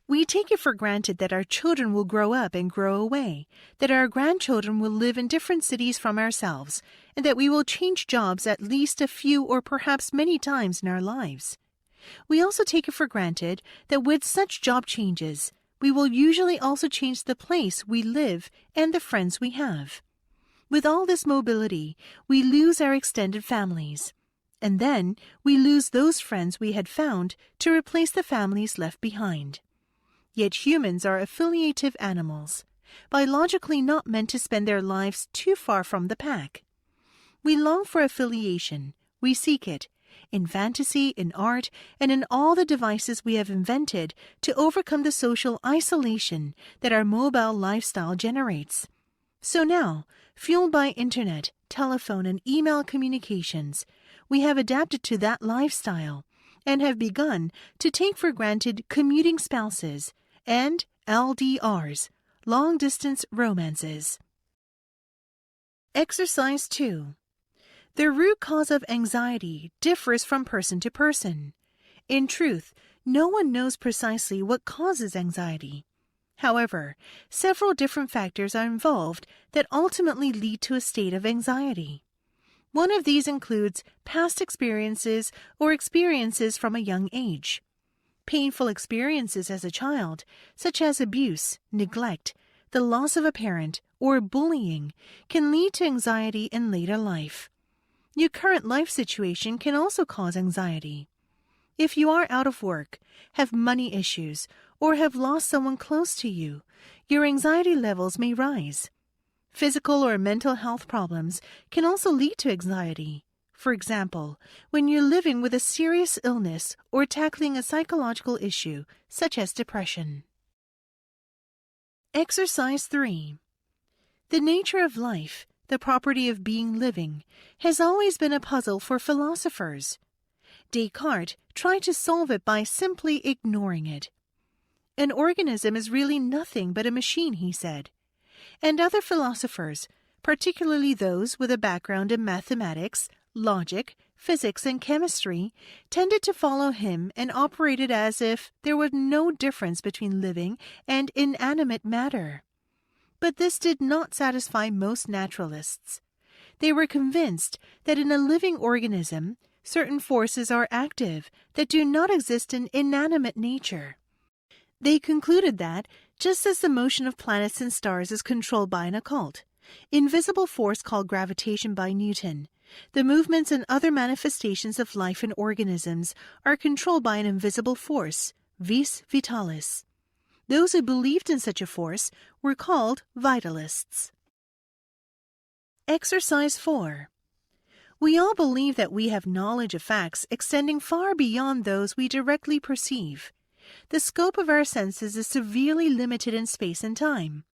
We take it for granted that our children will grow up and grow away, that our grandchildren will live in different cities from ourselves, and that we will change jobs at least a few or perhaps many times in our lives. We also take it for granted that with such job changes, we will usually also change the place we live and the friends we have. With all this mobility, we lose our extended families. And then we lose those friends we had found to replace the families left behind. Yet humans are affiliative animals, biologically not meant to spend their lives too far from the pack. We long for affiliation, we seek it, in fantasy, in art, and in all the devices we have invented to overcome the social isolation that our mobile lifestyle generates. So now, fueled by internet, telephone, and email communications, we have adapted to that lifestyle and have begun to take for granted commuting spouses and LDRs, long-distance romances. Exercise 2. The root cause of anxiety differs from person to person. In truth, no one knows precisely what causes anxiety. However, several different factors are involved that ultimately lead to a state of anxiety. One of these includes past experiences or experiences from a young age. Painful experiences as a child, such as abuse, neglect, the loss of a parent, or bullying, can lead to anxiety in later life. Your current life situation can also cause anxiety. If you are out of work, have money issues, or have lost someone close to you, your anxiety levels may rise. Physical or mental health problems can also lead to anxiety. For example, when you're living with a serious illness or tackling a psychological issue, such as depression. Exercise 3. The nature of life, the property of being living, has always been a puzzle for philosophers. Descartes tried to solve it by simply ignoring it. An organism is really nothing but a machine, he said. And other philosophers, particularly those with a background in mathematics, logic, physics, and chemistry, tended to follow him and operated as if there was no difference between living and inanimate matter. But this did not satisfy most naturalists. They were convinced that in a living organism, certain forces are active that do not exist in inanimate nature. They concluded that, just as the motion of planets and stars is controlled by an occult, invisible force called gravitation by Newton, the movements and other manifestations of life in organisms are controlled by an invisible force, vis vitalis. Those who believed in such a force were called vitalists. Exercise 4. We all believe that we have knowledge of facts extending far beyond those we directly perceive. The scope of our senses is severely limited in space and time.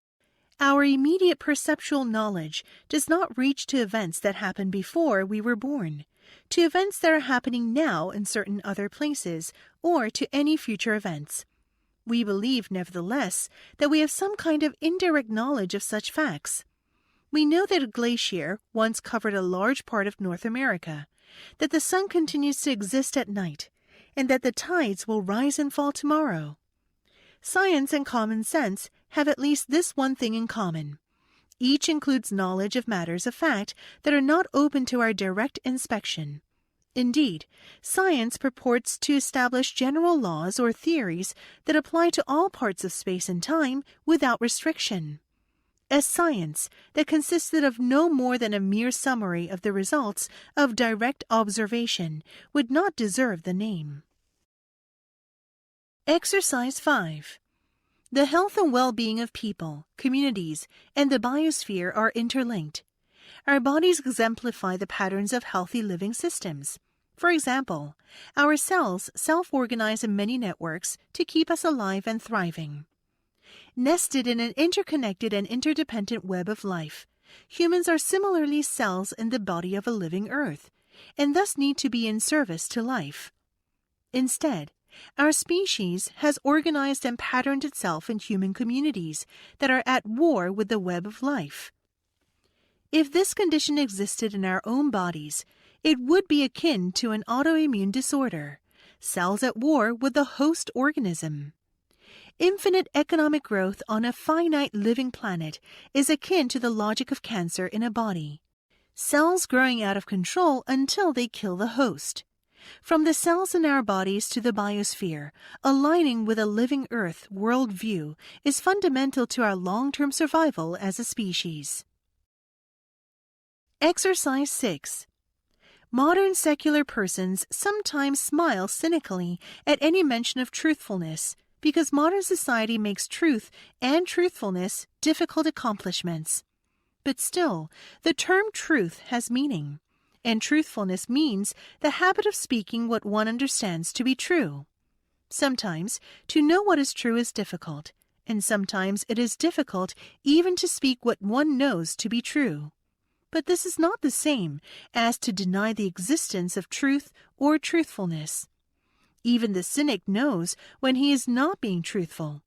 Our immediate perceptual knowledge does not reach to events that happened before we were born, to events that are happening now in certain other places, or to any future events. We believe, nevertheless, that we have some kind of indirect knowledge of such facts. We know that a glacier once covered a large part of North America, that the sun continues to exist at night, and that the tides will rise and fall tomorrow. Science and common sense have at least this one thing in common. Each includes knowledge of matters of fact that are not open to our direct inspection. Indeed, science purports to establish general laws or theories that apply to all parts of space and time without restriction. A science that consisted of no more than a mere summary of the results of direct observation would not deserve the name. Exercise 5. The health and well-being of people, communities, and the biosphere are interlinked. Our bodies exemplify the patterns of healthy living systems. For example, our cells self-organize in many networks to keep us alive and thriving. Nested in an interconnected and interdependent web of life, humans are similarly cells in the body of a living earth, and thus need to be in service to life. Instead, our species has organized and patterned itself in human communities that are at war with the web of life. If this condition existed in our own bodies, it would be akin to an autoimmune disorder, cells at war with the host organism. Infinite economic growth on a finite living planet is akin to the logic of cancer in a body. Cells growing out of control until they kill the host. From the cells in our bodies to the biosphere, aligning with a living Earth worldview is fundamental to our long-term survival as a species. Exercise 6. Modern secular persons sometimes smile cynically at any mention of truthfulness because modern society makes truth and truthfulness difficult accomplishments. But still, the term truth has meaning, and truthfulness means the habit of speaking what one understands to be true. Sometimes, to know what is true is difficult, and sometimes it is difficult even to speak what one knows to be true. But this is not the same as to deny the existence of truth or truthfulness. Even the cynic knows when he is not being truthful,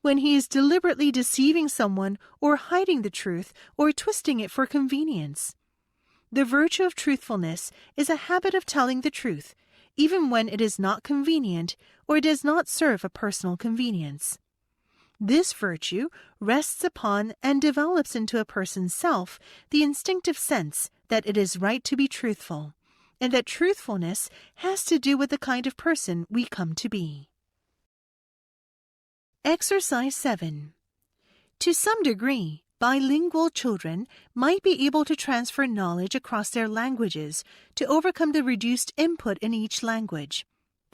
when he is deliberately deceiving someone or hiding the truth or twisting it for convenience. The virtue of truthfulness is a habit of telling the truth, even when it is not convenient or does not serve a personal convenience. This virtue rests upon and develops into a person's self the instinctive sense that it is right to be truthful, and that truthfulness has to do with the kind of person we come to be. Exercise 7. To some degree, bilingual children might be able to transfer knowledge across their languages to overcome the reduced input in each language.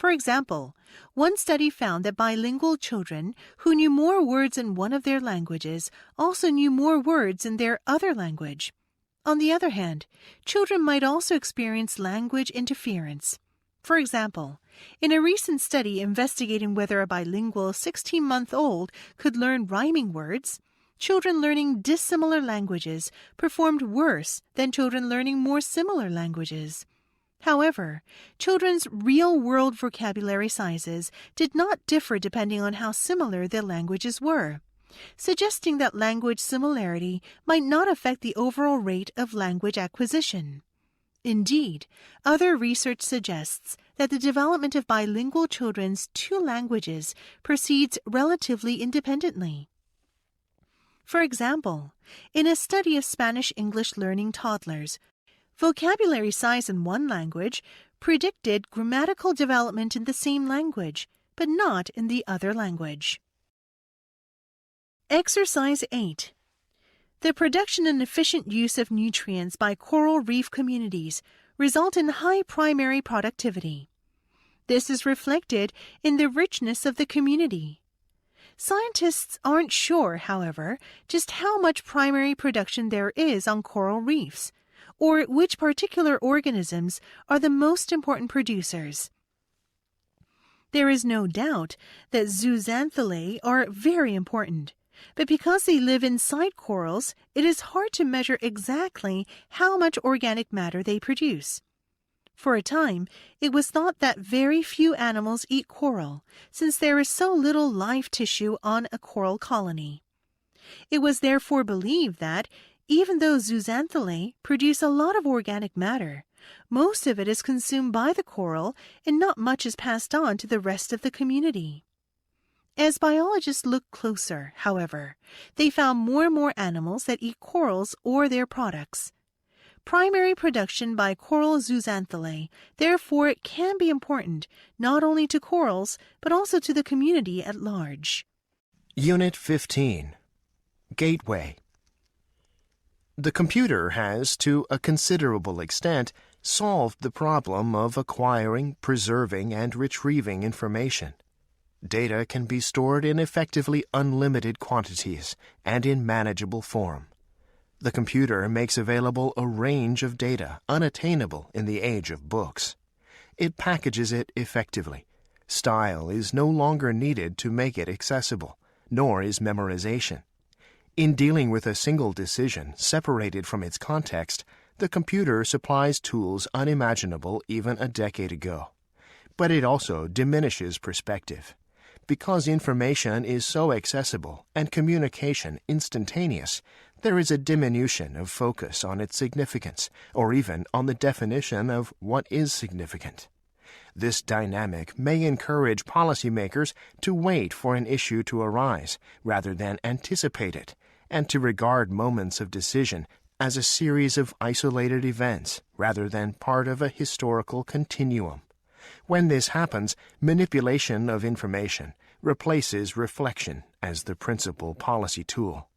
For example, one study found that bilingual children who knew more words in one of their languages also knew more words in their other language. On the other hand, children might also experience language interference. For example, in a recent study investigating whether a bilingual 16-month-old could learn rhyming words, children learning dissimilar languages performed worse than children learning more similar languages. However, children's real-world vocabulary sizes did not differ depending on how similar their languages were, suggesting that language similarity might not affect the overall rate of language acquisition. Indeed, other research suggests that the development of bilingual children's two languages proceeds relatively independently. For example, in a study of Spanish-English learning toddlers, vocabulary size in one language predicted grammatical development in the same language, but not in the other language. Exercise 8. The production and efficient use of nutrients by coral reef communities result in high primary productivity. This is reflected in the richness of the community. Scientists aren't sure, however, just how much primary production there is on coral reefs, or which particular organisms are the most important producers. There is no doubt that zooxanthellae are very important, but because they live inside corals, it is hard to measure exactly how much organic matter they produce. For a time, it was thought that very few animals eat coral, since there is so little live tissue on a coral colony. It was therefore believed that, even though zooxanthellae produce a lot of organic matter, most of it is consumed by the coral and not much is passed on to the rest of the community. As biologists looked closer, however, they found more and more animals that eat corals or their products. Primary production by coral zooxanthellae, therefore, can be important not only to corals, but also to the community at large. Unit 15. Gateway. The computer has, to a considerable extent, solved the problem of acquiring, preserving, and retrieving information. Data can be stored in effectively unlimited quantities and in manageable form. The computer makes available a range of data unattainable in the age of books. It packages it effectively. Style is no longer needed to make it accessible, nor is memorization. In dealing with a single decision separated from its context, the computer supplies tools unimaginable even a decade ago. But it also diminishes perspective. Because information is so accessible and communication instantaneous, there is a diminution of focus on its significance, or even on the definition of what is significant. This dynamic may encourage policymakers to wait for an issue to arise rather than anticipate it, and to regard moments of decision as a series of isolated events rather than part of a historical continuum. When this happens, manipulation of information replaces reflection as the principal policy tool.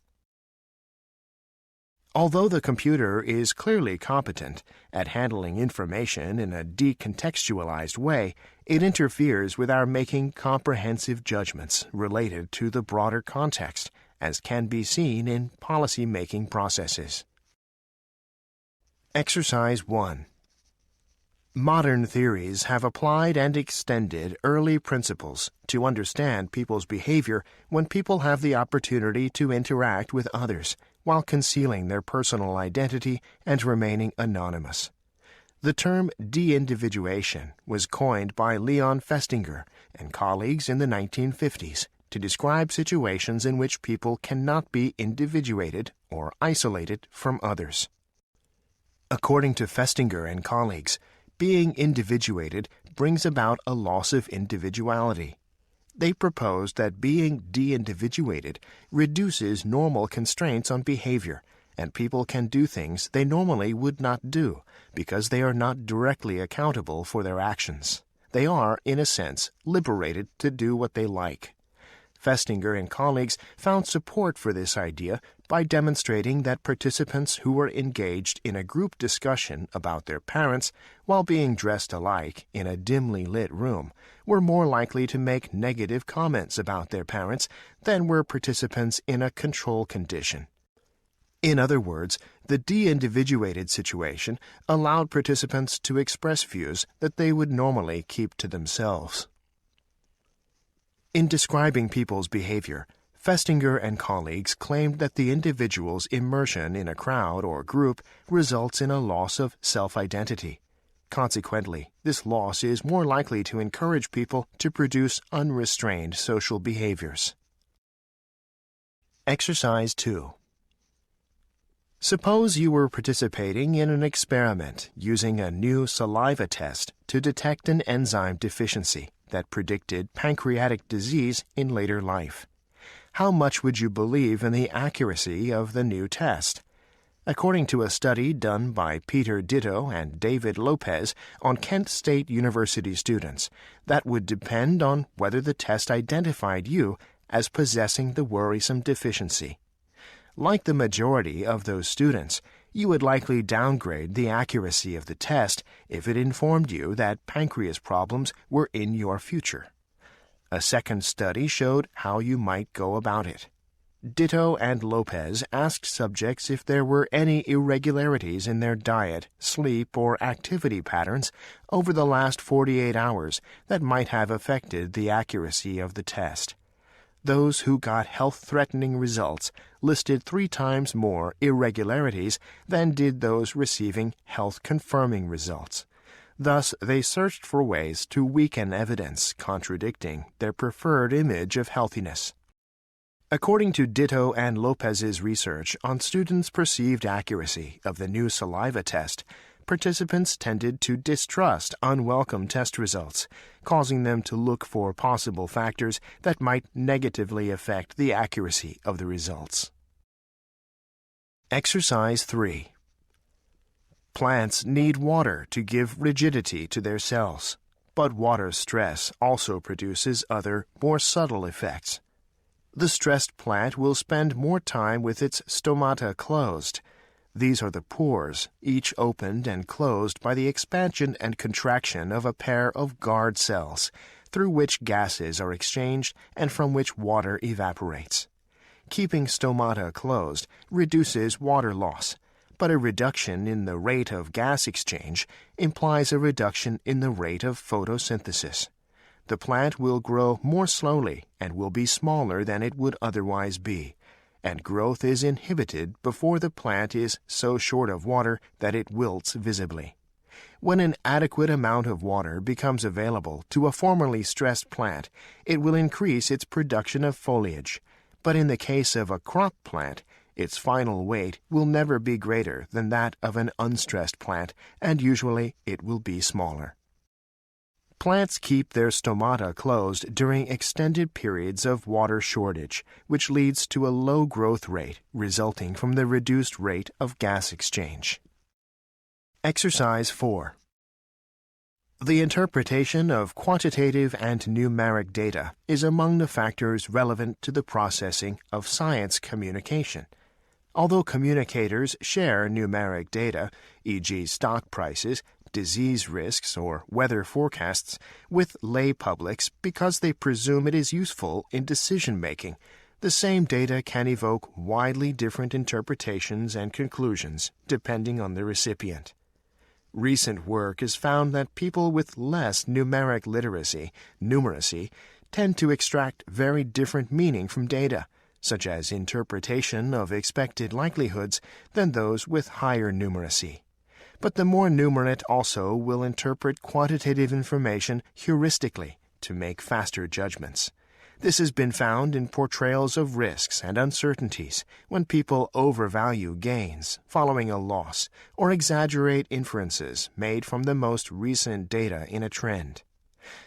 Although the computer is clearly competent at handling information in a decontextualized way, it interferes with our making comprehensive judgments related to the broader context, as can be seen in policy-making processes. Exercise 1. Modern theories have applied and extended early principles to understand people's behavior when people have the opportunity to interact with others while concealing their personal identity and remaining anonymous. The term deindividuation was coined by Leon Festinger and colleagues in the 1950s to describe situations in which people cannot be individuated or isolated from others. According to Festinger and colleagues, being individuated brings about a loss of individuality. They proposed that being de-individuated reduces normal constraints on behavior, and people can do things they normally would not do because they are not directly accountable for their actions. They are, in a sense, liberated to do what they like. Festinger and colleagues found support for this idea by demonstrating that participants who were engaged in a group discussion about their parents while being dressed alike in a dimly lit room were more likely to make negative comments about their parents than were participants in a control condition. In other words, the de-individuated situation allowed participants to express views that they would normally keep to themselves. In describing people's behavior, Festinger and colleagues claimed that the individual's immersion in a crowd or group results in a loss of self-identity. Consequently, this loss is more likely to encourage people to produce unrestrained social behaviors. Exercise 2. Suppose you were participating in an experiment using a new saliva test to detect an enzyme deficiency that predicted pancreatic disease in later life. How much would you believe in the accuracy of the new test? According to a study done by Peter Ditto and David Lopez on Kent State University students, that would depend on whether the test identified you as possessing the worrisome deficiency. Like the majority of those students, you would likely downgrade the accuracy of the test if it informed you that pancreas problems were in your future. A second study showed how you might go about it. Ditto and Lopez asked subjects if there were any irregularities in their diet, sleep, or activity patterns over the last 48 hours that might have affected the accuracy of the test. Those who got health-threatening results listed 3 times more irregularities than did those receiving health-confirming results. Thus, they searched for ways to weaken evidence contradicting their preferred image of healthiness. According to Ditto and Lopez's research on students' perceived accuracy of the new saliva test, participants tended to distrust unwelcome test results, causing them to look for possible factors that might negatively affect the accuracy of the results. Exercise 3. Plants need water to give rigidity to their cells, but water stress also produces other, more subtle effects. The stressed plant will spend more time with its stomata closed. These are the pores, each opened and closed by the expansion and contraction of a pair of guard cells, through which gases are exchanged and from which water evaporates. Keeping stomata closed reduces water loss, but a reduction in the rate of gas exchange implies a reduction in the rate of photosynthesis. The plant will grow more slowly and will be smaller than it would otherwise be, and growth is inhibited before the plant is so short of water that it wilts visibly. When an adequate amount of water becomes available to a formerly stressed plant, it will increase its production of foliage. But in the case of a crop plant, its final weight will never be greater than that of an unstressed plant, and usually it will be smaller. Plants keep their stomata closed during extended periods of water shortage, which leads to a low growth rate resulting from the reduced rate of gas exchange. Exercise 4. The interpretation of quantitative and numeric data is among the factors relevant to the processing of science communication. Although communicators share numeric data, e.g. stock prices, disease risks, or weather forecasts, with lay publics because they presume it is useful in decision-making, the same data can evoke widely different interpretations and conclusions depending on the recipient. Recent work has found that people with less numeric numeracy, tend to extract very different meaning from data, such as interpretation of expected likelihoods, than those with higher numeracy. But the more numerate also will interpret quantitative information heuristically to make faster judgments. This has been found in portrayals of risks and uncertainties when people overvalue gains following a loss or exaggerate inferences made from the most recent data in a trend.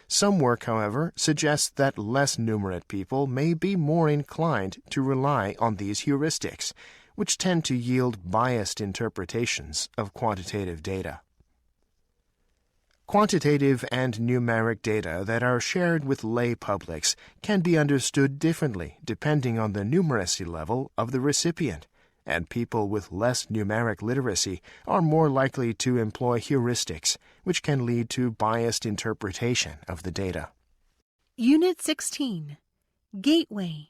Some work, however, suggests that less numerate people may be more inclined to rely on these heuristics, which tend to yield biased interpretations of quantitative data. Quantitative and numeric data that are shared with lay publics can be understood differently depending on the numeracy level of the recipient, and people with less numeric literacy are more likely to employ heuristics, which can lead to biased interpretation of the data. Unit 16. Gateway.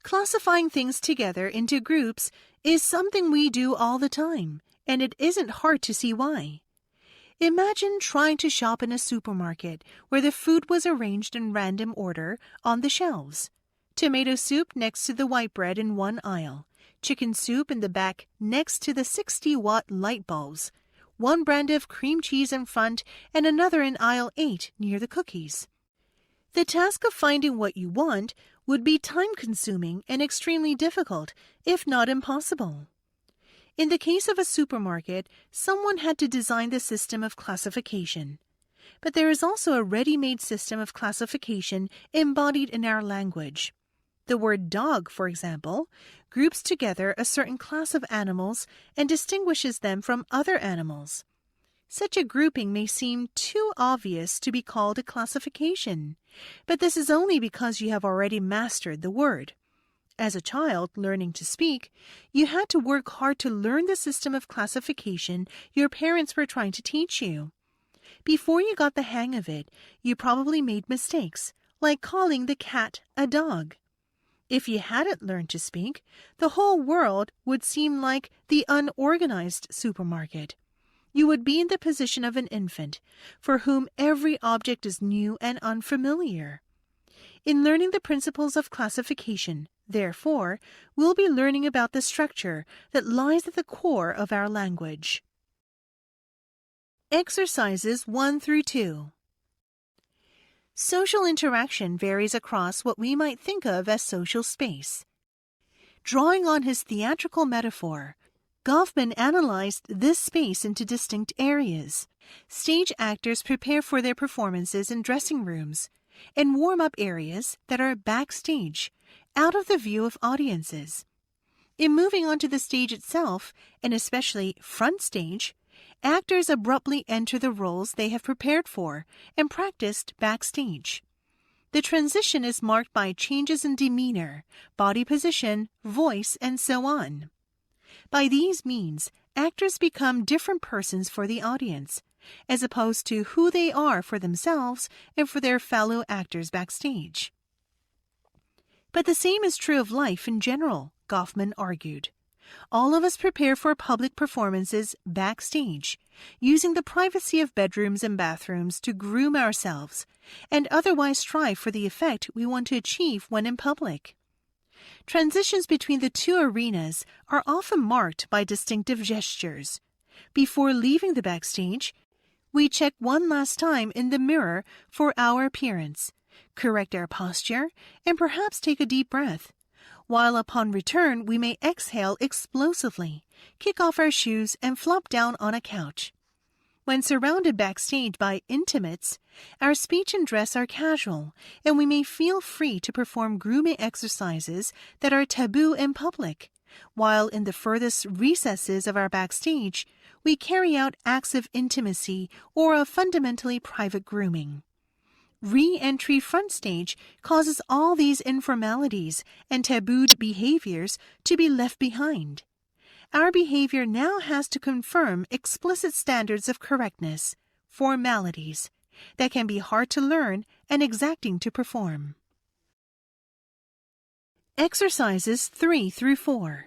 Classifying things together into groups is something we do all the time, and it isn't hard to see why. Imagine trying to shop in a supermarket where the food was arranged in random order on the shelves. Tomato soup next to the white bread in one aisle, chicken soup in the back next to the 60-watt light bulbs, one brand of cream cheese in front and another in aisle 8 near the cookies. The task of finding what you want would be time-consuming and extremely difficult, if not impossible. In the case of a supermarket, someone had to design the system of classification. But there is also a ready-made system of classification embodied in our language. The word dog, for example, groups together a certain class of animals and distinguishes them from other animals. Such a grouping may seem too obvious to be called a classification, but this is only because you have already mastered the word. As a child learning to speak, you had to work hard to learn the system of classification your parents were trying to teach you. Before you got the hang of it, you probably made mistakes, like calling the cat a dog. If you hadn't learned to speak, the whole world would seem like the unorganized supermarket. You would be in the position of an infant, for whom every object is new and unfamiliar. In learning the principles of classification, therefore, we'll be learning about the structure that lies at the core of our language. Exercises 1 through 2. Social interaction varies across what we might think of as social space. Drawing on his theatrical metaphor, Goffman analyzed this space into distinct areas. Stage actors prepare for their performances in dressing rooms, and warm-up areas that are backstage, out of the view of audiences. In moving onto the stage itself, and especially front stage, actors abruptly enter the roles they have prepared for and practiced backstage. The transition is marked by changes in demeanor, body position, voice, and so on. By these means, actors become different persons for the audience, as opposed to who they are for themselves and for their fellow actors backstage. But the same is true of life in general, Goffman argued. All of us prepare for public performances backstage, using the privacy of bedrooms and bathrooms to groom ourselves, and otherwise strive for the effect we want to achieve when in public. Transitions between the two arenas are often marked by distinctive gestures. Before leaving the backstage, we check one last time in the mirror for our appearance, correct our posture, and perhaps take a deep breath, while upon return we may exhale explosively, kick off our shoes, and flop down on a couch. When surrounded backstage by intimates, our speech and dress are casual, and we may feel free to perform grooming exercises that are taboo in public, while in the furthest recesses of our backstage, we carry out acts of intimacy or of fundamentally private grooming. Re-entry front stage causes all these informalities and tabooed behaviors to be left behind. Our behavior now has to confirm explicit standards of correctness, formalities, that can be hard to learn and exacting to perform. Exercises 3 through 4.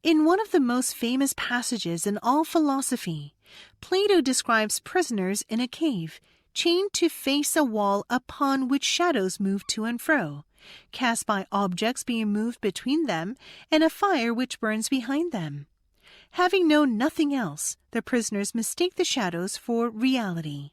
In one of the most famous passages in all philosophy, Plato describes prisoners in a cave, chained to face a wall upon which shadows move to and fro, cast by objects being moved between them, and a fire which burns behind them. Having known nothing else, the prisoners mistake the shadows for reality.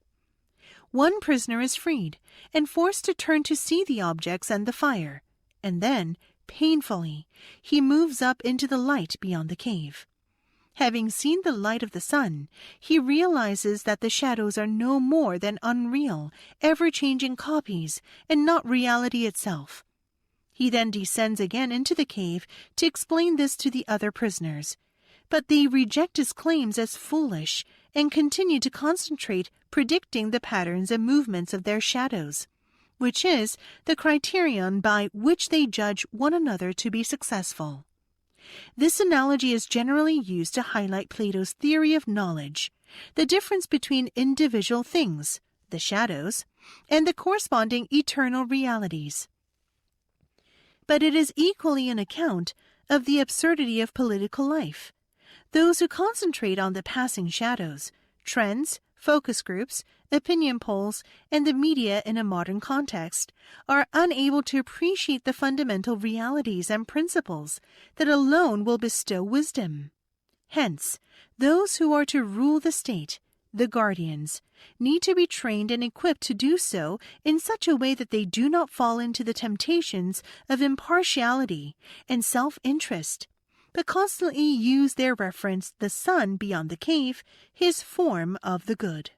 One prisoner is freed and forced to turn to see the objects and the fire, and then, painfully, he moves up into the light beyond the cave. Having seen the light of the sun, he realizes that the shadows are no more than unreal, ever-changing copies, and not reality itself. He then descends again into the cave to explain this to the other prisoners, but they reject his claims as foolish and continue to concentrate predicting the patterns and movements of their shadows, which is the criterion by which they judge one another to be successful. This analogy is generally used to highlight Plato's theory of knowledge, the difference between individual things, the shadows, and the corresponding eternal realities. But it is equally an account of the absurdity of political life. Those who concentrate on the passing shadows, trends, focus groups, opinion polls, and the media in a modern context are unable to appreciate the fundamental realities and principles that alone will bestow wisdom. Hence, those who are to rule the state, the guardians, need to be trained and equipped to do so in such a way that they do not fall into the temptations of impartiality and self-interest, but constantly use their reference the sun beyond the cave, his form of the good.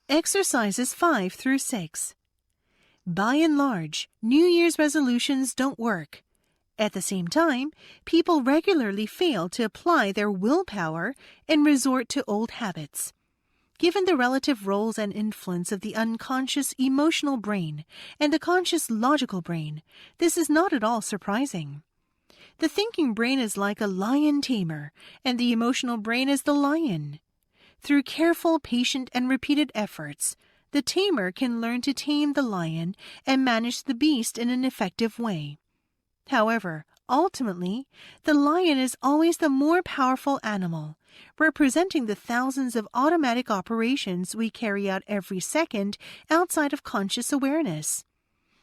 Exercises 5 through 6. By and large, New Year's resolutions don't work. At the same time, people regularly fail to apply their willpower and resort to old habits. Given the relative roles and influence of the unconscious emotional brain and the conscious logical brain, this is not at all surprising. The thinking brain is like a lion tamer, and the emotional brain is the lion. Through careful, patient, and repeated efforts, the tamer can learn to tame the lion and manage the beast in an effective way. However, ultimately, the lion is always the more powerful animal, representing the thousands of automatic operations we carry out every second outside of conscious awareness.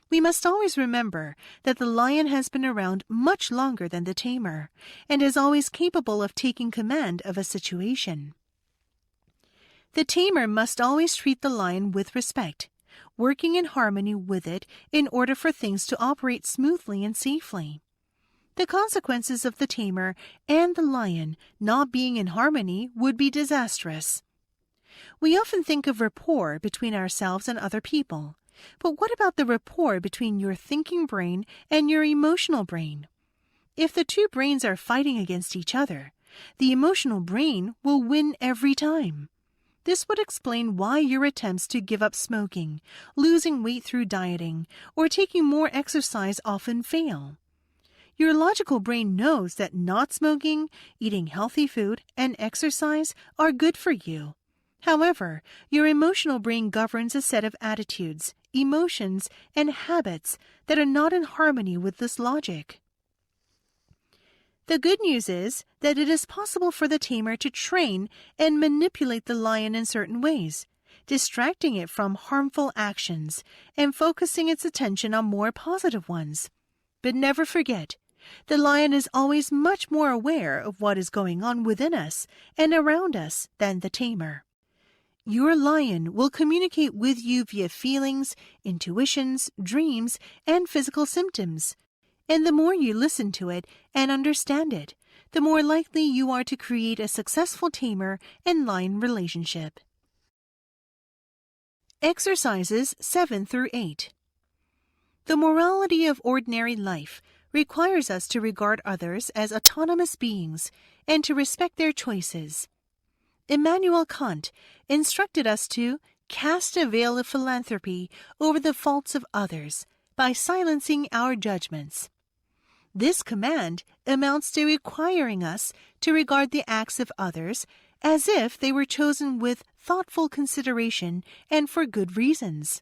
We must always remember that the lion has been around much longer than the tamer, and is always capable of taking command of a situation. The tamer must always treat the lion with respect, working in harmony with it in order for things to operate smoothly and safely. The consequences of the tamer and the lion not being in harmony would be disastrous. We often think of rapport between ourselves and other people, but what about the rapport between your thinking brain and your emotional brain? If the two brains are fighting against each other, the emotional brain will win every time. This would explain why your attempts to give up smoking, losing weight through dieting, or taking more exercise often fail. Your logical brain knows that not smoking, eating healthy food, and exercise are good for you. However, your emotional brain governs a set of attitudes, emotions, and habits that are not in harmony with this logic. The good news is that it is possible for the tamer to train and manipulate the lion in certain ways, distracting it from harmful actions and focusing its attention on more positive ones. But never forget, the lion is always much more aware of what is going on within us and around us than the tamer. Your lion will communicate with you via feelings, intuitions, dreams, and physical symptoms. And the more you listen to it and understand it, the more likely you are to create a successful tamer and lion relationship. Exercises 7 through 8. The morality of ordinary life requires us to regard others as autonomous beings and to respect their choices. Immanuel Kant instructed us to cast a veil of philanthropy over the faults of others by silencing our judgments. This command amounts to requiring us to regard the acts of others as if they were chosen with thoughtful consideration and for good reasons.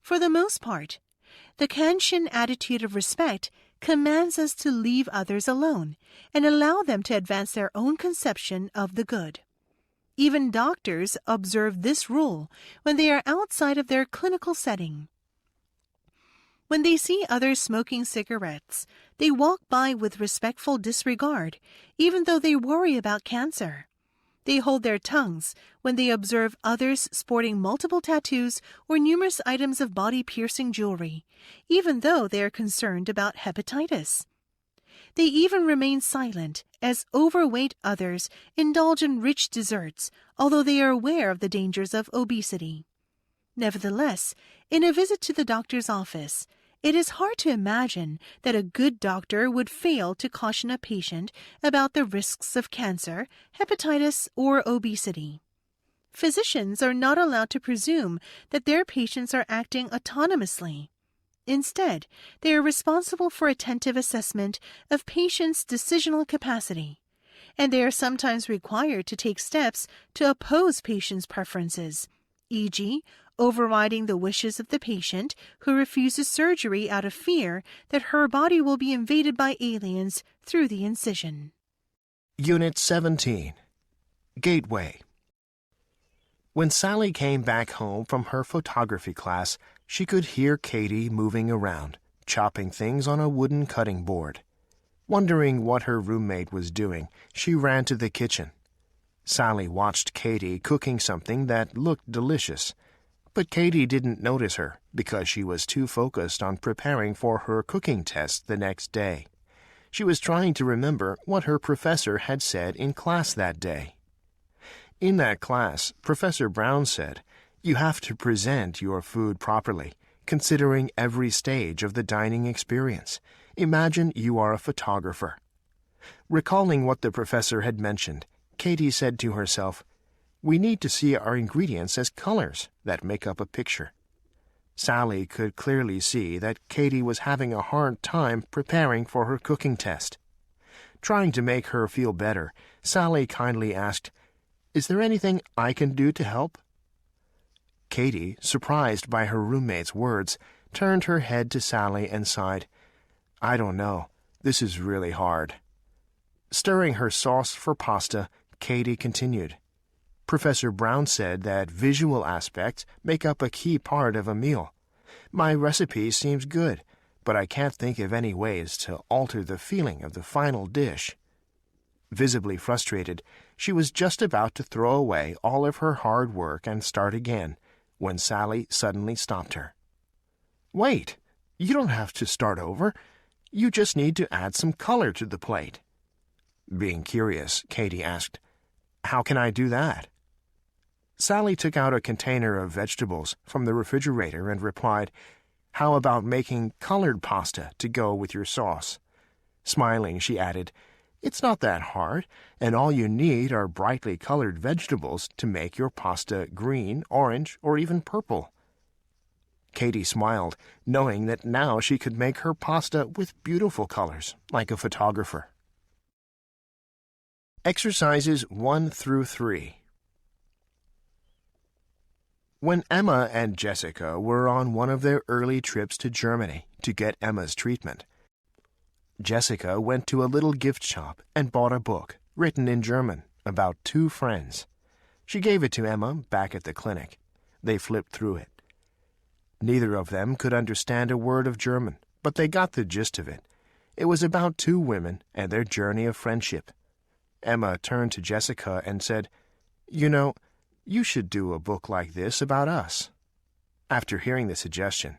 For the most part, the Kantian attitude of respect commands us to leave others alone and allow them to advance their own conception of the good. Even doctors observe this rule when they are outside of their clinical setting. When they see others smoking cigarettes, they walk by with respectful disregard, even though they worry about cancer. They hold their tongues when they observe others sporting multiple tattoos or numerous items of body-piercing jewelry, even though they are concerned about hepatitis. They even remain silent as overweight others indulge in rich desserts, although they are aware of the dangers of obesity. Nevertheless, in a visit to the doctor's office, It is hard to imagine that a good doctor would fail to caution a patient about the risks of cancer, hepatitis, or obesity. Physicians are not allowed to presume that their patients are acting autonomously. Instead, they are responsible for attentive assessment of patients' decisional capacity, and they are sometimes required to take steps to oppose patients' preferences, e.g., overriding the wishes of the patient who refuses surgery out of fear that her body will be invaded by aliens through the incision. Unit 17. Gateway. When Sally came back home from her photography class, she could hear Katie moving around, chopping things on a wooden cutting board. Wondering what her roommate was doing, she ran to the kitchen. Sally watched Katie cooking something that looked delicious, but Katie didn't notice her because she was too focused on preparing for her cooking test the next day. She was trying to remember what her professor had said in class that day. In that class, Professor Brown said, "You have to present your food properly, considering every stage of the dining experience. Imagine you are a photographer." Recalling what the professor had mentioned, Katie said to herself, "We need to see our ingredients as colors that make up a picture." Sally could clearly see that Katie was having a hard time preparing for her cooking test. Trying to make her feel better, Sally kindly asked, "Is there anything I can do to help?" Katie, surprised by her roommate's words, turned her head to Sally and sighed, "I don't know. This is really hard." Stirring her sauce for pasta, Katie continued, "Professor Brown said that visual aspects make up a key part of a meal. My recipe seems good, but I can't think of any ways to alter the feeling of the final dish." Visibly frustrated, she was just about to throw away all of her hard work and start again, when Sally suddenly stopped her. "Wait, you don't have to start over. You just need to add some color to the plate." Being curious, Katie asked, "How can I do that?" Sally took out a container of vegetables from the refrigerator and replied, "How about making colored pasta to go with your sauce?" Smiling, she added, "It's not that hard, and all you need are brightly colored vegetables to make your pasta green, orange, or even purple." Katie smiled, knowing that now she could make her pasta with beautiful colors, like a photographer. Exercises 1 through 3. When Emma and Jessica were on one of their early trips to Germany to get Emma's treatment, Jessica went to a little gift shop and bought a book, written in German, about two friends. She gave it to Emma back at the clinic. They flipped through it. Neither of them could understand a word of German, but they got the gist of it. It was about two women and their journey of friendship. Emma turned to Jessica and said, "You know, you should do a book like this about us." After hearing the suggestion,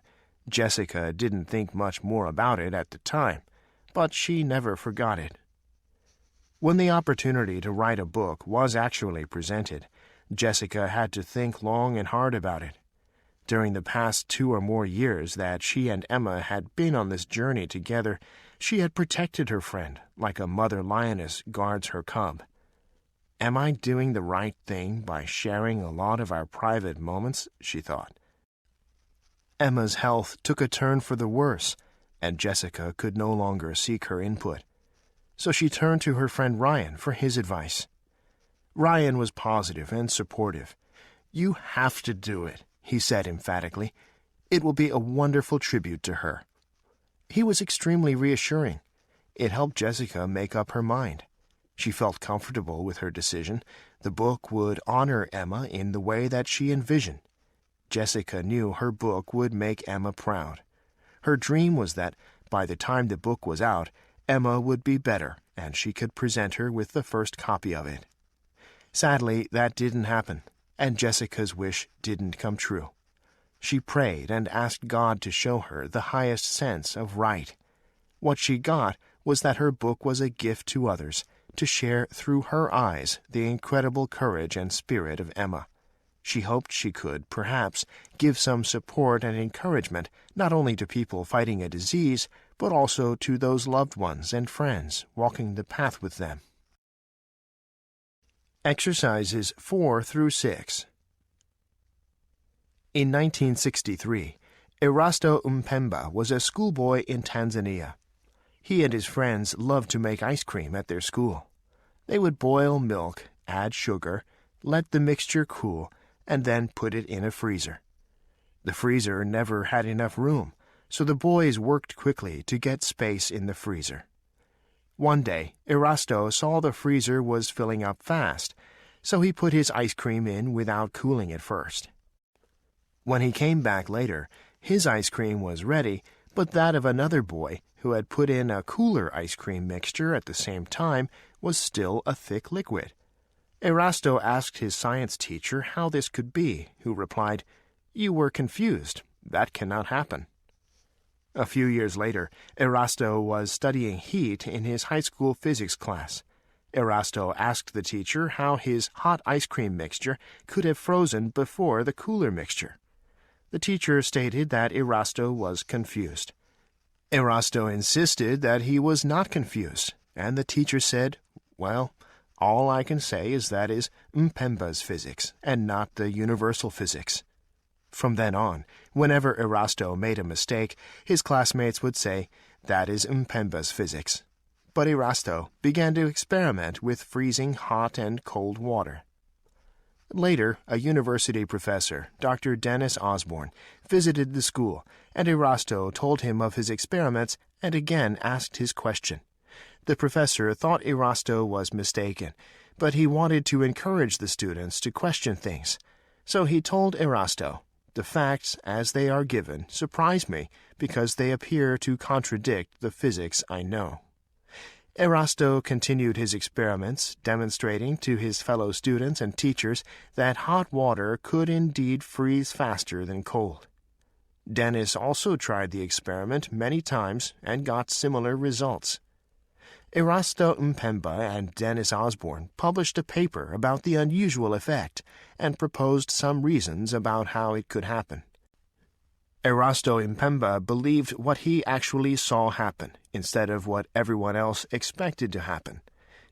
Jessica didn't think much more about it at the time, but she never forgot it. When the opportunity to write a book was actually presented, Jessica had to think long and hard about it. During the past 2 or more years that she and Emma had been on this journey together, she had protected her friend like a mother lioness guards her cub. "Am I doing the right thing by sharing a lot of our private moments?" she thought. Emma's health took a turn for the worse, and Jessica could no longer seek her input. So she turned to her friend Ryan for his advice. Ryan was positive and supportive. "You have to do it," he said emphatically. "It will be a wonderful tribute to her." He was extremely reassuring. It helped Jessica make up her mind. She felt comfortable with her decision. The book would honor Emma in the way that she envisioned. Jessica knew her book would make Emma proud. Her dream was that, by the time the book was out, Emma would be better and she could present her with the first copy of it. Sadly, that didn't happen, and Jessica's wish didn't come true. She prayed and asked God to show her the highest sense of right. What she got was that her book was a gift to others, to share through her eyes the incredible courage and spirit of Emma. She hoped she could, perhaps, give some support and encouragement not only to people fighting a disease, but also to those loved ones and friends walking the path with them. Exercises 4 through 6. In 1963, Erasto Mpemba was a schoolboy in Tanzania. He and his friends loved to make ice cream at their school. They would boil milk, add sugar, let the mixture cool, and then put it in a freezer. The freezer never had enough room, so the boys worked quickly to get space in the freezer. One day, Erasto saw the freezer was filling up fast, so he put his ice cream in without cooling it first. When he came back later, his ice cream was ready, but that of another boy, who had put in a cooler ice cream mixture at the same time, was still a thick liquid. Erasto asked his science teacher how this could be, who replied, "You were confused. That cannot happen." A few years later, Erasto was studying heat in his high school physics class. Erasto asked the teacher how his hot ice cream mixture could have frozen before the cooler mixture. The teacher stated that Erasto was confused. Erasto insisted that he was not confused, and the teacher said, "Well, all I can say is that is Mpemba's physics, and not the universal physics." From then on, whenever Erasto made a mistake, his classmates would say, "That is Mpemba's physics." But Erasto began to experiment with freezing hot and cold water. Later, a university professor, Dr. Dennis Osborne, visited the school, and Erasto told him of his experiments and again asked his question. The professor thought Erasto was mistaken, but he wanted to encourage the students to question things. So he told Erasto, "The facts as they are given surprise me because they appear to contradict the physics I know." Erasto continued his experiments, demonstrating to his fellow students and teachers that hot water could indeed freeze faster than cold. Dennis also tried the experiment many times and got similar results. Erasto Mpemba and Dennis Osborne published a paper about the unusual effect and proposed some reasons about how it could happen. Erasto Mpemba believed what he actually saw happen instead of what everyone else expected to happen.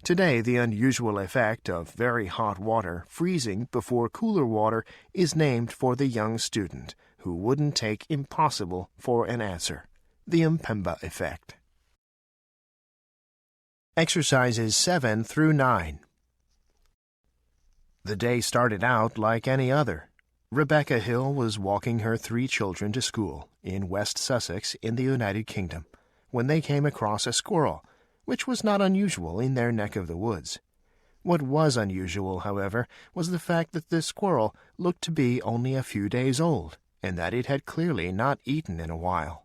Today, the unusual effect of very hot water freezing before cooler water is named for the young student who wouldn't take impossible for an answer, the Mpemba effect. Exercises 7 through 9. The day started out like any other. Rebecca Hill was walking her 3 children to school in West Sussex in the United Kingdom when they came across a squirrel, which was not unusual in their neck of the woods. What was unusual, however, was the fact that the squirrel looked to be only a few days old, and that it had clearly not eaten in a while.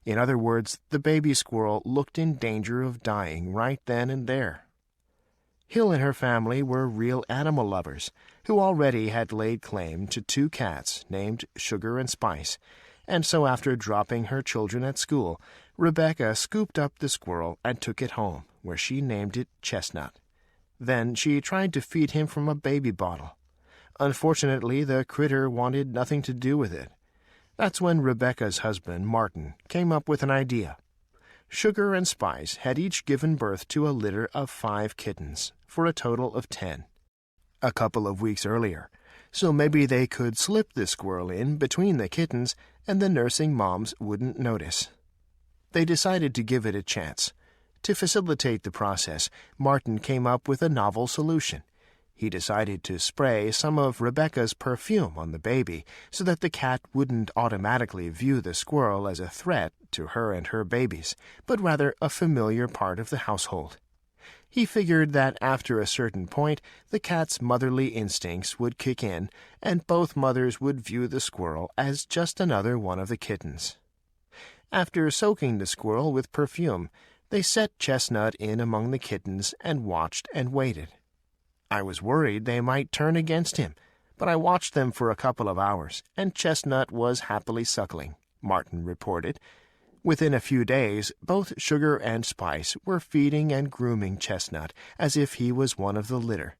In other words, the baby squirrel looked in danger of dying right then and there. Hill and her family were real animal lovers, who already had laid claim to 2 cats named Sugar and Spice, and so after dropping her children at school, Rebecca scooped up the squirrel and took it home, where she named it Chestnut. Then she tried to feed him from a baby bottle. Unfortunately, the critter wanted nothing to do with it. That's when Rebecca's husband, Martin, came up with an idea. Sugar and Spice had each given birth to a litter of 5 kittens, for a total of 10. A couple of weeks earlier, so maybe they could slip the squirrel in between the kittens and the nursing moms wouldn't notice. They decided to give it a chance. To facilitate the process, Martin came up with a novel solution. He decided to spray some of Rebecca's perfume on the baby so that the cat wouldn't automatically view the squirrel as a threat to her and her babies, but rather a familiar part of the household. He figured that after a certain point, the cat's motherly instincts would kick in, and both mothers would view the squirrel as just another one of the kittens. After soaking the squirrel with perfume, they set Chestnut in among the kittens and watched and waited. I was worried they might turn against him, but I watched them for a couple of hours, and Chestnut was happily suckling, Martin reported. Within a few days, both Sugar and Spice were feeding and grooming Chestnut as if he was one of the litter.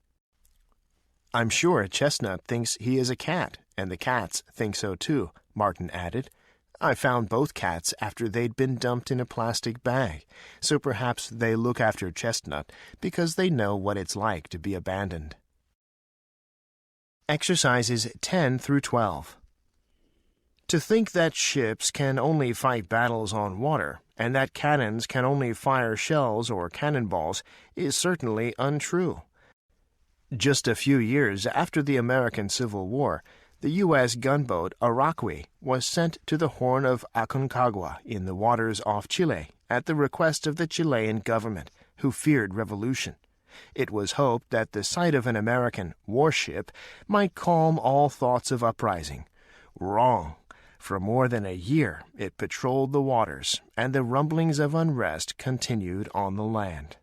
I'm sure Chestnut thinks he is a cat, and the cats think so too, Martin added. I found both cats after they'd been dumped in a plastic bag, so perhaps they look after Chestnut because they know what it's like to be abandoned. Exercises 10 through 12. To think that ships can only fight battles on water and that cannons can only fire shells or cannonballs is certainly untrue. Just a few years after the American Civil War, the U.S. gunboat Archaeology was sent to the Horn of Aconcagua in the waters off Chile at the request of the Chilean government, who feared revolution. It was hoped that the sight of an American warship might calm all thoughts of uprising. Wrong. For more than a year it patrolled the waters, and the rumblings of unrest continued on the land.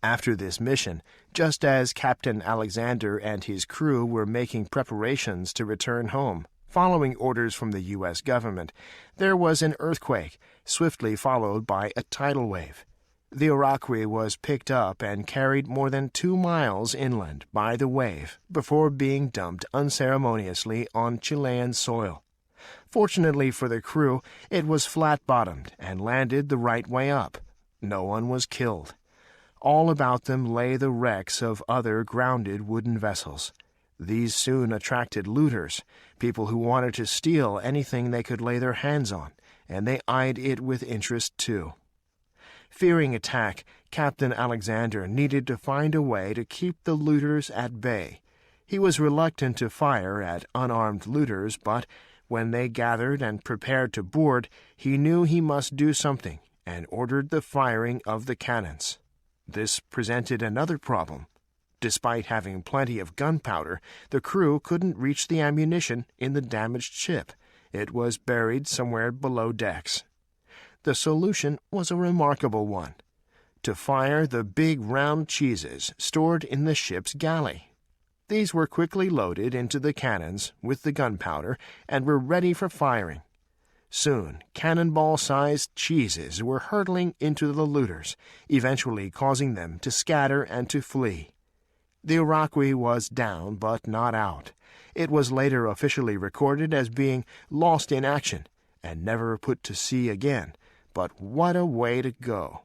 After this mission, just as Captain Alexander and his crew were making preparations to return home, following orders from the U.S. government, there was an earthquake, swiftly followed by a tidal wave. The Archaeology was picked up and carried more than 2 miles inland by the wave before being dumped unceremoniously on Chilean soil. Fortunately for the crew, it was flat-bottomed and landed the right way up. No one was killed. All about them lay the wrecks of other grounded wooden vessels. These soon attracted looters, people who wanted to steal anything they could lay their hands on, and they eyed it with interest too. Fearing attack, Captain Alexander needed to find a way to keep the looters at bay. He was reluctant to fire at unarmed looters, but when they gathered and prepared to board, he knew he must do something and ordered the firing of the cannons. This presented another problem. Despite having plenty of gunpowder, the crew couldn't reach the ammunition in the damaged ship. It was buried somewhere below decks. The solution was a remarkable one: to fire the big round cheeses stored in the ship's galley. These were quickly loaded into the cannons with the gunpowder and were ready for firing. Soon, cannonball-sized cheeses were hurtling into the looters, eventually causing them to scatter and to flee. The Archaeology was down but not out. It was later officially recorded as being lost in action and never put to sea again. But what a way to go!